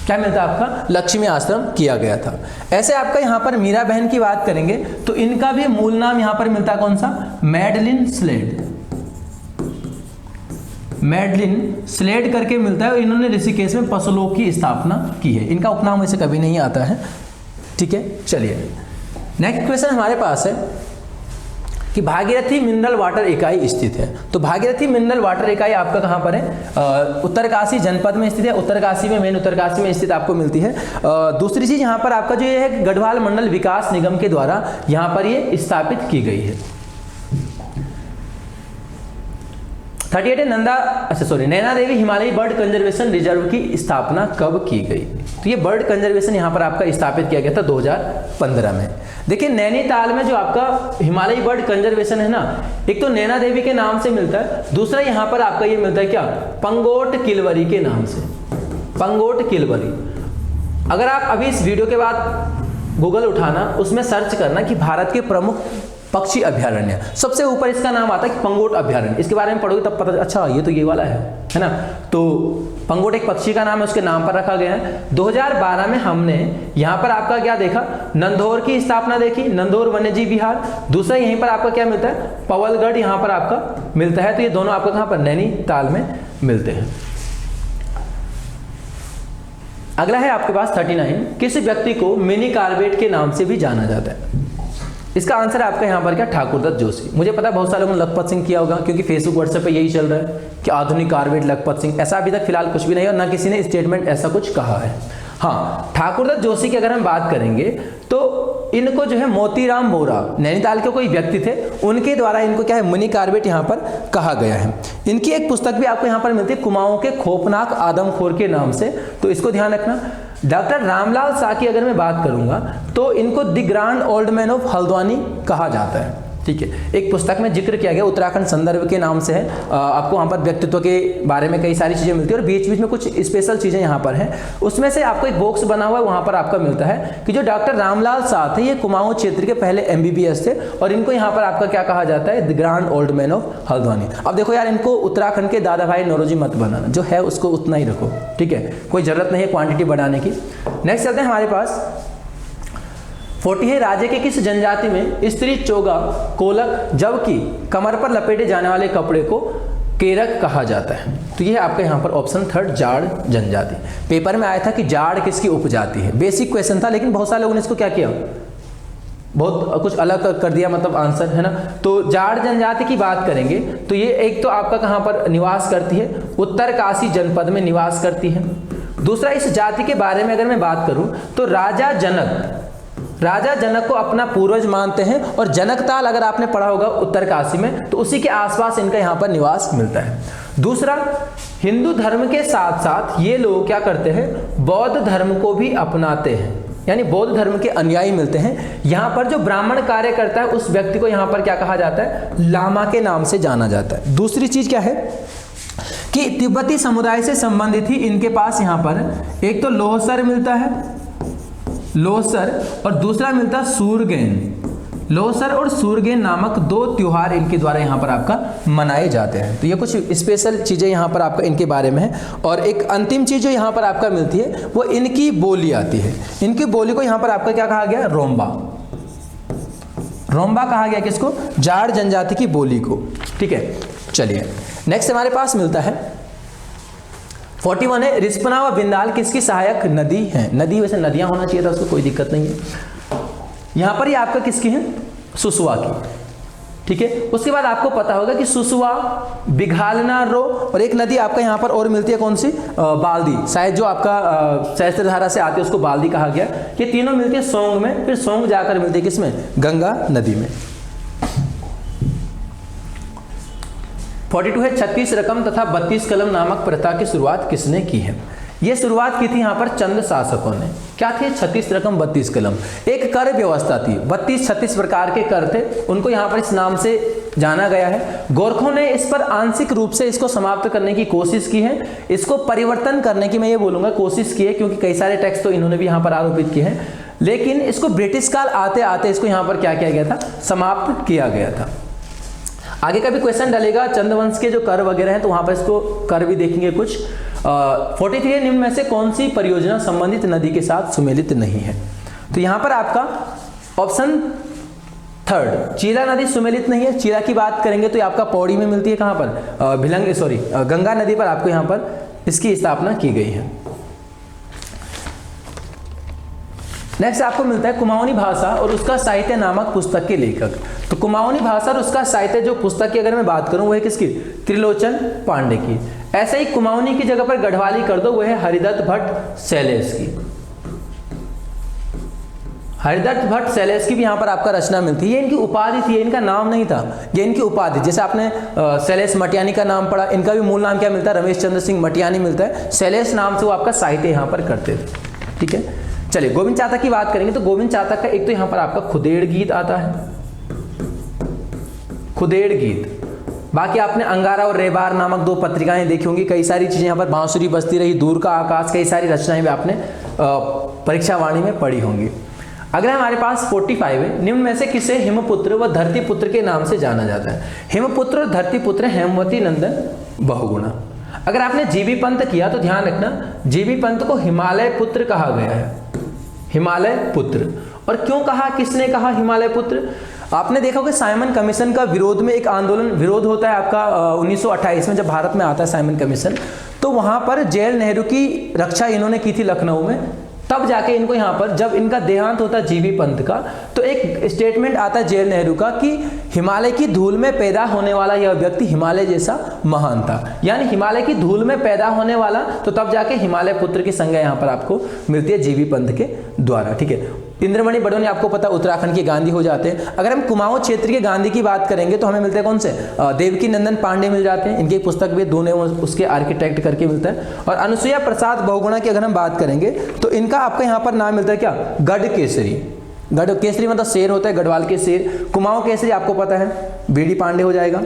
क्या मिलता है आपका लक्ष्मी आश्रम किया गया था। ऐसे आपका यहाँ पर मीरा बहन की बात करेंगे तो इनका भी मूल नाम यहाँ पर मिलता है कौन सा, मैडलिन स्लेड, मैडलिन स्लेड करके मिलता है। और इन्होंने ऋषिकेश में पशुलोक की स्थापना की है। इनका उपनाम वैसे कभी नहीं आता है। ठीक है, चलिए नेक्स्ट क्वेश्चन हमारे पास है कि भागीरथी मिनरल वाटर इकाई स्थित है। तो भागीरथी मिनरल वाटर इकाई आपका कहाँ पर है? उत्तरकाशी जनपद में स्थित है। उत्तरकाशी में, मेन उत्तरकाशी में स्थित आपको मिलती है। दूसरी चीज यहाँ पर आपका जो ये है गढ़वाल मंडल विकास निगम के द्वारा यहाँ पर ये स्थापित की गई है। 38 नैना देवी हिमालयी बर्ड कंजर्वेशन रिजर्व की स्थापना कब की गई? तो ये बर्ड कंजर्वेशन यहाँ पर आपका स्थापित किया गया था 2015 में। देखिए नैनीताल में जो आपका हिमालयी बर्ड कंजर्वेशन है ना, एक तो नैना देवी के नाम से मिलता है, दूसरा यहाँ पर आपका ये मिलता है क्या, पंगोट किलवरी के नाम से, पंगोट किलवरी। अगर आप अभी इस वीडियो के बाद गूगल उठाना, उसमें सर्च करना कि भारत के प्रमुख पक्षी अभ्यारण्य, सबसे ऊपर इसका नाम आता है कि पंगोट अभ्यारण्य। इसके बारे में पढ़ोगे तब पता, अच्छा ये तो ये वाला है ना। तो पंगोट एक पक्षी का नाम है, उसके नाम पर रखा गया है। 2012 में हमने यहाँ पर आपका क्या देखा, नंदौर की स्थापना देखी, नंदौर वन्यजीव विहार। दूसरा यहीं पर आपका क्या मिलता है, पवलगढ़ यहाँ पर आपका मिलता है। तो ये दोनों आपका कहाँ पर, नैनीताल में मिलते हैं। अगला है आपके पास 39, किस व्यक्ति को मिनी कार्बेट के नाम से भी जाना जाता है? इसका आंसर है आपका यहाँ पर क्या, ठाकुरदत्त जोशी। मुझे पता है बहुत सारे लोगों ने लखपत सिंह किया होगा, क्योंकि फेसबुक व्हाट्सएप पे यही चल रहा है कि आधुनिक कार्बेट लखपत सिंह। ऐसा अभी तक फिलहाल कुछ भी नहीं है और ना किसी ने स्टेटमेंट ऐसा कुछ कहा है। हाँ, ठाकुरदत्त जोशी की अगर हम बात करेंगे तो इनको जो है मोतीराम बोरा, नैनीताल के कोई व्यक्ति थे, उनके द्वारा इनको क्या है, मिनी कार्बेट यहाँ पर कहा गया है। इनकी एक पुस्तक भी आपको यहाँ पर मिलती है, कुमाऊं के खौफनाक आदमखोर के नाम से, तो इसको ध्यान रखना। डॉक्टर रामलाल शाह की अगर मैं बात करूंगा तो इनको the grand old man of Haldwani कहा जाता है। ठीक है, एक पुस्तक में जिक्र किया गया, उत्तराखंड संदर्भ के नाम से है। आपको वहाँ पर व्यक्तित्व के बारे में कई सारी चीज़ें मिलती है और बीच बीच में कुछ स्पेशल चीज़ें यहाँ पर हैं। उसमें से आपको एक बॉक्स बना हुआ है, वहाँ पर आपका मिलता है कि जो डॉक्टर रामलाल शाह थे ये कुमाऊं क्षेत्र के पहले MBBS थे और इनको यहाँ पर आपका क्या कहा जाता है, the grand old man of Haldwani. अब देखो यार, इनको उत्तराखंड के दादा भाई नौरोजी मत बनाना, जो है उसको उतना ही रखो, ठीक है, कोई ज़रूरत नहीं है क्वान्टिटी बढ़ाने की। नेक्स्ट चलते हैं हमारे पास 40 है, राज्य के किस जनजाति में स्त्री चोगा कोलक जबकि कमर पर लपेटे जाने वाले कपड़े को केरक कहा जाता है? तो ये है आपका यहाँ पर ऑप्शन 3 जाड़ जनजाति। पेपर में आया था कि जाड़ किसकी उपजाति है, बेसिक क्वेश्चन था, लेकिन बहुत सारे लोगों ने इसको क्या किया, बहुत कुछ अलग कर दिया, मतलब आंसर है ना। तो जाड़ जनजाति की बात करेंगे तो ये एक तो आपका कहाँ पर निवास करती है, उत्तरकाशी जनपद में निवास करती है। दूसरा, इस जाति के बारे में अगर मैं बात करूं तो राजा जनक को अपना पूर्वज मानते हैं और जनकताल अगर आपने पढ़ा होगा उत्तरकाशी में, तो उसी के आसपास इनका यहाँ पर निवास मिलता है। दूसरा, हिंदू धर्म के साथ साथ ये लोग क्या करते हैं, बौद्ध धर्म को भी अपनाते हैं, यानी बौद्ध धर्म के अनुयायी मिलते हैं। यहाँ पर जो ब्राह्मण कार्य करता है उस व्यक्ति को यहाँ पर क्या कहा जाता है, लामा के नाम से जाना जाता है। दूसरी चीज क्या है कि तिब्बती समुदाय से संबंधित ही इनके पास यहाँ पर एक तो लोहसर मिलता है, लोहसर, और दूसरा मिलता है सूरगेन। लोहसर और सूरगेन नामक 2 त्योहार इनके द्वारा यहाँ पर आपका मनाए जाते हैं। तो ये कुछ स्पेशल चीज़ें यहाँ पर आपका इनके बारे में है। और एक अंतिम चीज़ जो यहाँ पर आपका मिलती है वो इनकी बोली आती है। इनकी बोली को यहाँ पर आपका क्या कहा गया, रोम्बा। रोम्बा कहा गया किसको, जाड़ जनजाति की बोली को। ठीक है, चलिए नेक्स्ट हमारे पास मिलता है 41 है, रिस्पना व बिंदाल किसकी सहायक नदी है? नदी वैसे नदियां होना चाहिए था, उसको कोई दिक्कत नहीं है। यहां पर ये आपका किसकी है, सुसुआ की। ठीक है, उसके बाद आपको पता होगा कि सुसुआ, बिघालना रो, और एक नदी आपका यहां पर और मिलती है, कौन सी, बाल्दी। शायद जो आपका सहस्त्रधारा से आती है उसको बाल्दी कहा गया। ये तीनों मिलती है सोंग में, फिर सोंग जाकर मिलती है किसमें, गंगा नदी में। 42 है, 36 रकम तथा 32 कलम नामक प्रथा की शुरुआत किसने की है? ये शुरुआत की थी यहाँ पर चंद शासकों ने। क्या थे, 36 रकम 32 कलम, एक कर व्यवस्था थी। 32-36 प्रकार के कर थे, उनको यहाँ पर इस नाम से जाना गया है। गोरखों ने इस पर आंशिक रूप से इसको समाप्त करने की कोशिश की है, इसको परिवर्तन करने की मैं ये बोलूंगा कोशिश की है, क्योंकि कई सारे टैक्स तो इन्होंने भी यहाँ पर आरोपित किए हैं। लेकिन इसको ब्रिटिश काल आते आते इसको यहाँ पर क्या किया गया था, समाप्त किया गया था। आगे का भी क्वेश्चन डलेगा, चंद्रवंश के जो कर वगैरह हैं तो वहां पर इसको कर भी देखेंगे कुछ। 43 निम्न में से कौन सी परियोजना संबंधित नदी के साथ सुमेलित नहीं है? तो यहां पर आपका ऑप्शन 3 चीला नदी सुमेलित नहीं है। चीला की बात करेंगे तो ये आपका पौड़ी में मिलती है, कहां पर, गंगा नदी पर आपको यहां पर इसकी स्थापना की गई है। नेक्स्ट आपको मिलता है कुमाऊनी भाषा और उसका साहित्य नामक पुस्तक के लेखक। तो कुमाऊनी भाषा और उसका साहित्य जो पुस्तक की अगर मैं बात करूं वो है किसकी, त्रिलोचन पांडे की। ऐसे ही कुमाऊनी की जगह पर गढ़वाली कर दो, वो है हरिदत्त भट्ट शैलेश की। हरिदत्त भट्ट शैलेश की भी यहाँ पर आपका रचना मिलती है। ये इनकी उपाधि थी, इनका नाम नहीं था, ये इनकी उपाधि। जैसे आपने शैलेश मटियानी का नाम पढ़ा, इनका भी मूल नाम क्या मिलता है, रमेश चंद्र सिंह मटियानी मिलता है। शैलेश नाम से वो आपका साहित्य यहाँ पर करते थे, ठीक है। चलिए गोविंद चातक की बात करेंगे तो गोविंद चातक का एक तो यहाँ पर आपका खुदेड़ गीत आता है, खुदेड़ गीत। बाकी आपने अंगारा और रेबार नामक 2 पत्रिकाएं देखी होंगी, कई सारी चीजें यहाँ पर, बांसुरी बजती रही, दूर का आकाश, कई सारी रचनाएं भी आपने परीक्षा वाणी में पढ़ी होंगी। अगला हमारे पास 45 है, निम्न में से किसे हिमपुत्र व धरतीपुत्र के नाम से जाना जाता है। हिमपुत्र और धरतीपुत्र हेमवती नंदन बहुगुणा। अगर आपने जीबी पंत किया तो ध्यान रखना, जीबी पंत को हिमालय पुत्र कहा गया है, हिमालय पुत्र। और क्यों कहा, किसने कहा हिमालय पुत्र? आपने देखा होगा साइमन कमीशन का विरोध में एक आंदोलन, विरोध होता है आपका 1928 में जब भारत में आता है साइमन कमीशन, तो वहां पर जवाहरलाल नेहरू की रक्षा इन्होंने की थी लखनऊ में। तब जाके इनको यहाँ पर जब इनका देहांत होता है जीबी पंत का, तो एक स्टेटमेंट आता है जवाहरलाल नेहरू का कि हिमालय की धूल में पैदा होने वाला यह व्यक्ति हिमालय जैसा महान था, यानी हिमालय की धूल में पैदा होने वाला। तो तब जाके हिमालय पुत्र की संज्ञा यहाँ पर आपको मिलती है जीबी पंत के द्वारा, ठीक है। इंद्रमणि बडोनी आपको पता उत्तराखंड के गांधी हो जाते हैं। अगर हम कुमाऊं क्षेत्र के गांधी की बात करेंगे तो हमें मिलते हैं कौन से, देवकी नंदन पांडे मिल जाते हैं, इनकी पुस्तक भी दोनों उसके आर्किटेक्ट करके मिलता है। और अनुसुईया प्रसाद बहुगुणा की अगर हम बात करेंगे तो इनका आपका यहाँ पर नाम मिलता है क्या, गढ़ केसरी। गढ़ केसरी मतलब शेर होता है, गढ़वाल के शेर। कुमाऊं केसरी आपको पता है बीडी पांडे हो जाएगा।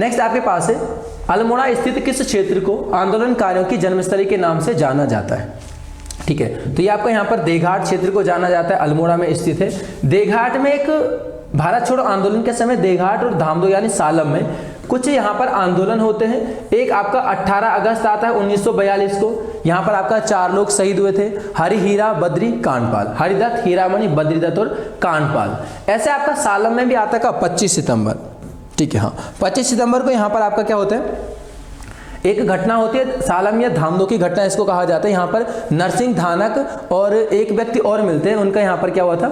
नेक्स्ट आपके पास है अल्मोड़ा स्थित किस क्षेत्र को आंदोलनकारियों की जन्मस्थली के नाम से जाना जाता है, ठीक है। तो ये आपको यहाँ पर देघाट क्षेत्र को जाना जाता है, अल्मोड़ा में स्थित है। देघाट में एक भारत छोड़ो आंदोलन के समय देघाट और धामदो यानी सालम में कुछ यहाँ पर आंदोलन होते हैं। एक आपका 18 अगस्त आता है 1942 को, यहाँ पर आपका 4 लोग शहीद हुए थे, हरि हीरा बद्री कांडपाल, हरिदत्त हीरामणि बद्रीदत्त और कांडपाल। ऐसे आपका सालम में भी आता है 25 सितंबर, ठीक है। हाँ 25 सितंबर को यहाँ पर आपका क्या होता है, एक घटना होती है सालम या धामदो की घटना इसको कहा जाता है। यहाँ पर नरसिंह धानक और एक व्यक्ति और मिलते हैं, उनका यहाँ पर क्या हुआ था,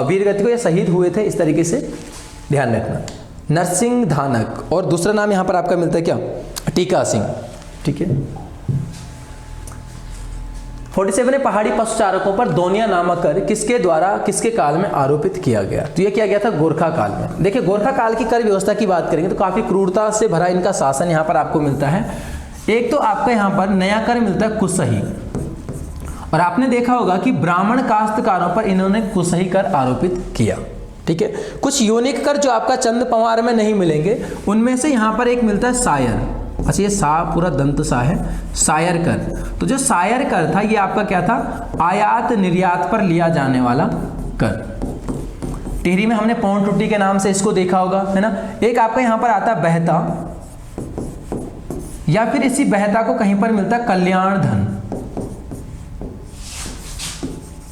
वीरगति को ये शहीद हुए थे, इस तरीके से ध्यान रखना। नरसिंह धानक और दूसरा नाम यहाँ पर आपका मिलता है क्या, टीका सिंह, ठीक है। 47 पहाड़ी पशुचारकों पर दोनिया नामक कर किसके द्वारा किसके काल में आरोपित किया गया? तो यह किया गया था गोरखा काल में। देखिए गोरखा काल की कर व्यवस्था की बात करेंगे तो काफी क्रूरता से भरा इनका शासन यहाँ पर आपको मिलता है। एक तो आपका यहाँ पर नया कर मिलता है कुसही, और आपने देखा होगा कि ब्राह्मण काश्तकारों पर इन्होंने कुसही कर आरोपित किया, ठीक है। कुछ यूनिक कर जो आपका चंद पवार में नहीं मिलेंगे, उनमें से यहाँ पर एक मिलता है सायर। अच्छा ये सा पूरा दंत सा है, सायर कर। तो जो सायर कर था ये आपका क्या था, आयात निर्यात पर लिया जाने वाला कर। टिहरी में हमने पौंड टुट्टी के नाम से इसको देखा होगा, है ना। एक आपका यहाँ पर आता है बहता, या फिर इसी बहता को कहीं पर मिलता है कल्याण धन,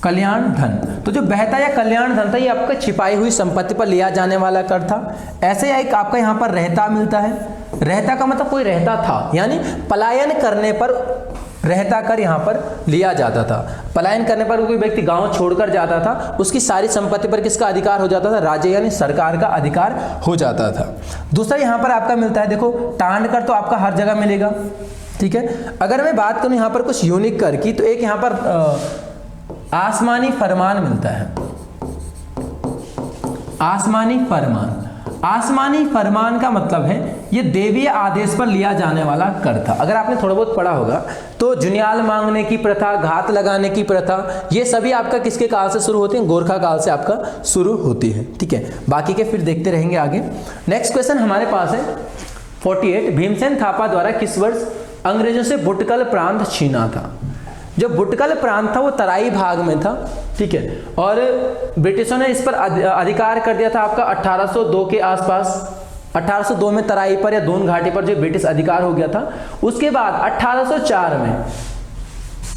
कल्याण धन। तो जो बहता या कल्याण धन था ये आपका छिपाई हुई संपत्ति पर लिया जाने वाला कर था। ऐसे एक आपका यहाँ पर रहता मिलता है। रहता का मतलब कोई रहता था, यानी पलायन करने पर रहता कर यहाँ पर लिया जाता था। पलायन करने पर कोई व्यक्ति गांव छोड़कर जाता था, उसकी सारी संपत्ति पर किसका अधिकार हो जाता था, राज्य यानी सरकार का अधिकार हो जाता था। दूसरा यहाँ पर आपका मिलता है, देखो टांड कर तो आपका हर जगह मिलेगा, ठीक है। अगर मैं बात करूँ यहाँ पर कुछ यूनिक कर की, तो एक यहाँ पर आसमानी फरमान मिलता है। आसमानी फरमान, आसमानी फरमान का मतलब है ये देवीय आदेश पर लिया जाने वाला कर था। अगर आपने थोड़ा बहुत पढ़ा होगा तो जुनियाल मांगने की प्रथा, घात लगाने की प्रथा, ये सभी आपका किसके काल से शुरू होती है, गोरखा काल से आपका शुरू होती है, ठीक है। बाकी के फिर देखते रहेंगे आगे। नेक्स्ट क्वेश्चन हमारे पास है 48, भीमसेन थापा द्वारा किस वर्ष अंग्रेजों से बुटकल प्रांत छीना था? जो बुटकल प्रांत था वो तराई भाग में था, ठीक है, और ब्रिटिशों ने इस पर अधिकार कर दिया था आपका 1802 के आसपास। 1802 में तराई पर या दून घाटी पर जो ब्रिटिश अधिकार हो गया था। उसके बाद 1804 में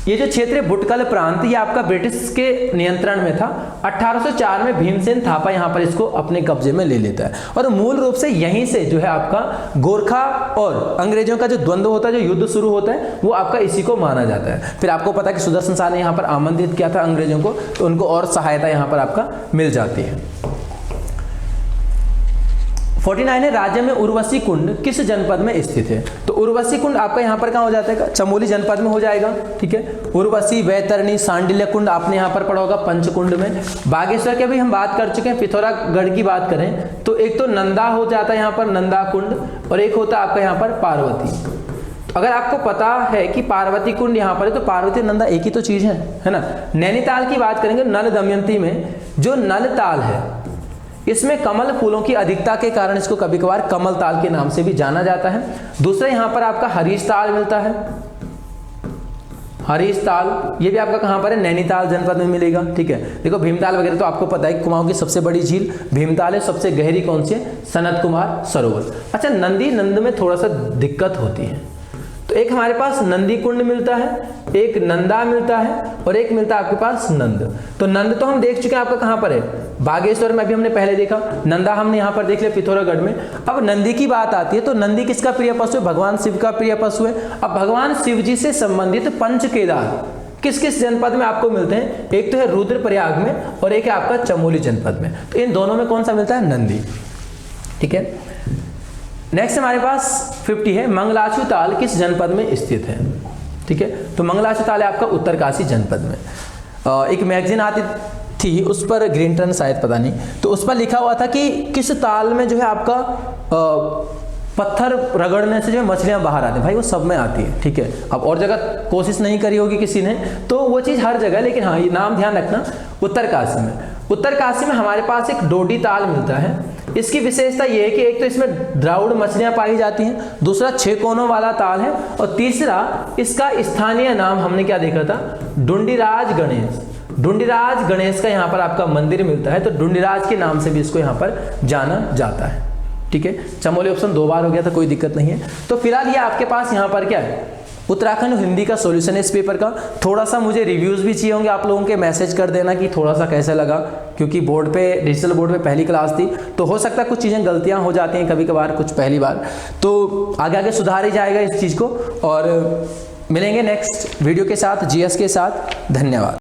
ये जो क्षेत्र बुटकल प्रांत ये आपका ब्रिटिश के नियंत्रण में था। 1804 में भीमसेन थापा यहाँ पर इसको अपने कब्जे में ले लेता है और मूल रूप से यहीं से जो है आपका गोरखा और अंग्रेजों का जो द्वंद्व होता है, जो युद्ध शुरू होता है, वो आपका इसी को माना जाता है। फिर आपको पता है कि सुदर्शन शाह ने यहाँ पर आमंत्रित किया था अंग्रेजों को, तो उनको और सहायता यहाँ पर आपका मिल जाती है। 49 है, राज्य में उर्वशी कुंड किस जनपद में स्थित है? तो उर्वशी कुंड आपका यहाँ पर कहाँ हो जाता है? चमोली जनपद में हो जाएगा। ठीक है, उर्वशी, वैतरणी, सांडिल्य कुंड आपने यहाँ पर पढ़ा होगा पंचकुंड में। बागेश्वर के भी हम बात कर चुके हैं। पिथौरागढ़ की बात करें तो एक तो नंदा हो जाता है यहाँ पर, नंदा कुंड, और एक होता है आपका यहाँ पर पार्वती। अगर आपको पता है कि पार्वती कुंड यहाँ पर है तो पार्वती नंदा एक ही तो चीज है ना। नैनीताल की बात करेंगे, नल दमयंती में जो नल ताल है इसमें कमल फूलों की अधिकता के कारण इसको कभी कभार कमल ताल के नाम से भी जाना जाता है। दूसरा यहाँ पर आपका हरीश ताल मिलता है, हरीश ताल, ये भी आपका कहाँ पर है? नैनीताल जनपद में मिलेगा। ठीक है, देखो भीमताल वगैरह तो आपको पता है, कुमाऊं की सबसे बड़ी झील भीमताल है। सबसे गहरी कौन सी है? सनत कुमार सरोवर। अच्छा, नंदी नंद में थोड़ा सा दिक्कत होती है, तो एक हमारे पास नंदी कुंड मिलता है, एक नंदा मिलता है और एक मिलता है आपके पास नंद। तो नंद तो हम देख चुके हैं आपका कहाँ पर है? बागेश्वर में अभी हमने पहले देखा। नंदा हमने यहाँ पर देख लिया पिथौरागढ़ में। अब नंदी की बात आती है तो नंदी किसका प्रिय पशु है? भगवान शिव का प्रिय पशु है। अब भगवान शिव जी से संबंधित पंच केदार किस किस जनपद में आपको मिलते हैं? एक तो है रुद्रप्रयाग में और एक है आपका चमोली जनपद में। तो इन दोनों में कौन सा मिलता है? नंदी। ठीक है, नेक्स्ट हमारे पास 50 है, मंगलाचू ताल किस जनपद में स्थित है? ठीक है, तो मंगलाचू ताल है आपका उत्तरकाशी जनपद में। एक मैगजीन आती थी उस पर, ग्रीन टर्न शायद, पता नहीं, तो उस पर लिखा हुआ था कि किस ताल में जो है आपका पत्थर रगड़ने से जो है मछलियां बाहर आती है। भाई वो सब में आती है। ठीक है, अब और जगह कोशिश नहीं करी होगी किसी ने, तो वो चीज़ हर जगह, लेकिन हाँ ये नाम ध्यान रखना, उत्तरकाशी में। उत्तरकाशी में हमारे पास एक डोडी ताल मिलता है। इसकी विशेषता ये है कि एक तो इसमें द्राउड़ मछलियां पाई जाती हैं, दूसरा 6 कोनों वाला ताल है, और तीसरा इसका स्थानीय नाम हमने क्या देखा था? डुंडीराज गणेश। डुंडीराज गणेश का यहाँ पर आपका मंदिर मिलता है, तो डुंडीराज के नाम से भी इसको यहाँ पर जाना जाता है। ठीक है, चमोली ऑप्शन 2 बार हो गया था, कोई दिक्कत नहीं है। तो फिलहाल ये आपके पास यहाँ पर क्या है? उत्तराखंड हिंदी का सॉल्यूशन है इस पेपर का। थोड़ा सा मुझे रिव्यूज़ भी चाहिए होंगे आप लोगों के, मैसेज कर देना कि थोड़ा सा कैसा लगा, क्योंकि बोर्ड पे, डिजिटल बोर्ड पे पहली क्लास थी, तो हो सकता है कुछ चीज़ें गलतियां हो जाती हैं कभी कभार, कुछ पहली बार, तो आगे आगे सुधार ही जाएगा इस चीज़ को। और मिलेंगे नेक्स्ट वीडियो के साथ, जीएस के साथ। धन्यवाद।